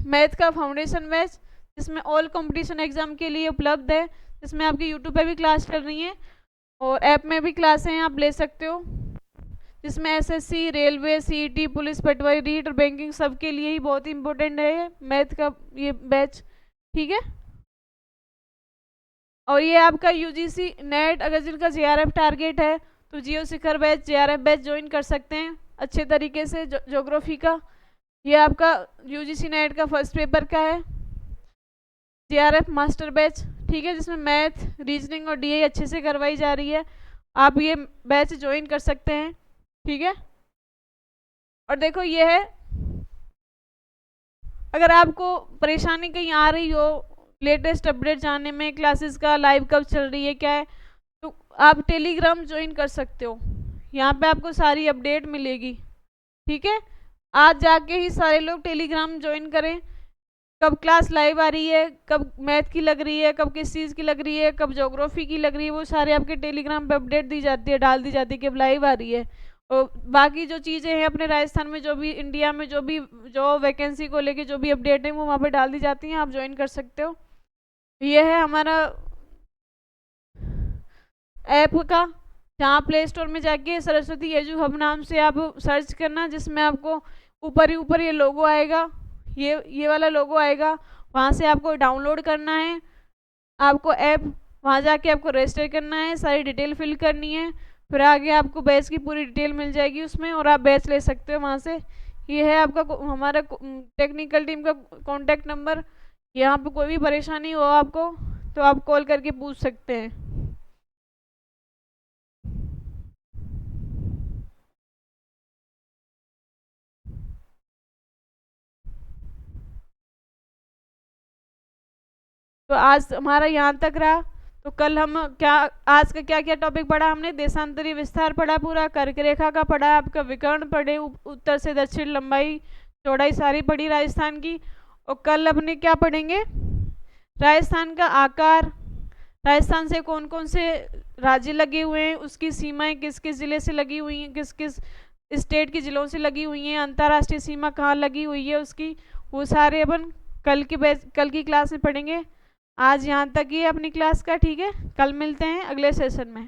मैथ का फाउंडेशन बैच, जिसमें ऑल कंपटीशन एग्जाम के लिए उपलब्ध है, जिसमें आपकी यूट्यूब पे भी क्लास चल रही है और ऐप में भी क्लासें हैं, आप ले सकते हो, जिसमें एसएससी, रेलवे, सीईटी, पुलिस, पटवारी, रीट और बैंकिंग सबके लिए ही बहुत इंपॉर्टेंट है मैथ का ये बैच। ठीक है, और ये आपका यूजीसी नेट, अगर जिनका जेआरएफ टारगेट है तो जियो शिखर बैच, जेआरएफ बैच ज्वाइन कर सकते हैं अच्छे तरीके से ज्योग्राफी का। ये आपका यूजीसी नेट का फर्स्ट पेपर का है, जेआरएफ मास्टर बैच। ठीक है, जिसमें मैथ, रीजनिंग और डीआई अच्छे से करवाई जा रही है, आप ये बैच ज्वाइन कर सकते हैं। ठीक है, और देखो ये है, अगर आपको परेशानी कहीं आ रही हो लेटेस्ट अपडेट जानने में, क्लासेस का लाइव कब चल रही है क्या है, तो आप टेलीग्राम ज्वाइन कर सकते हो, यहाँ पे आपको सारी अपडेट मिलेगी। ठीक है, आज जाके ही सारे लोग टेलीग्राम ज्वाइन करें, कब क्लास लाइव आ रही है, कब मैथ की लग रही है, कब किस चीज़ की लग रही है, कब ज्योग्राफी की लग रही है, वो सारे आपके टेलीग्राम पे अपडेट दी जाती है, डाल दी जाती है कि अब लाइव आ रही है। और बाकी जो चीज़ें हैं अपने राजस्थान में, जो भी इंडिया में जो वैकेंसी को लेके जो भी अपडेट है वो वहाँ पे डाल दी जाती हैं, आप ज्वाइन कर सकते हो। ये है हमारा ऐप का, जहाँ प्ले स्टोर में जाके सरस्वती एजू हब नाम से आप सर्च करना, जिसमें आपको ऊपर ही ऊपर ये लोगो आएगा, ये वाला लोगो आएगा, वहाँ से आपको डाउनलोड करना है आपको ऐप, वहाँ जाके आपको रजिस्टर करना है, सारी डिटेल फिल करनी है, फिर आगे आपको बैच की पूरी डिटेल मिल जाएगी उसमें और आप बैच ले सकते हो वहाँ से। ये है आपका हमारा टेक्निकल टीम का कॉन्टैक्ट नंबर, यहाँ पे कोई भी परेशानी हो आपको तो आप कॉल करके पूछ सकते हैं। तो आज हमारा यहाँ तक रहा, तो कल हम क्या, आज का क्या क्या टॉपिक पढ़ा हमने, देशांतरी विस्तार पढ़ा, पूरा कर्क रेखा का पढ़ा, आपका विकर्ण पढ़े, उत्तर से दक्षिण लंबाई चौड़ाई सारी पढ़ी राजस्थान की। और कल अपने क्या पढ़ेंगे, राजस्थान का आकार, राजस्थान से कौन कौन से राज्य लगे हुए हैं, उसकी सीमाएं किस किस जिले से लगी हुई हैं, किस किस स्टेट की जिलों से लगी हुई हैं, अंतर्राष्ट्रीय सीमा कहाँ लगी हुई है उसकी, वो सारे अपन कल की क्लास में पढ़ेंगे। आज यहाँ तक ही है अपनी क्लास का, ठीक है। कल मिलते हैं अगले सेशन में।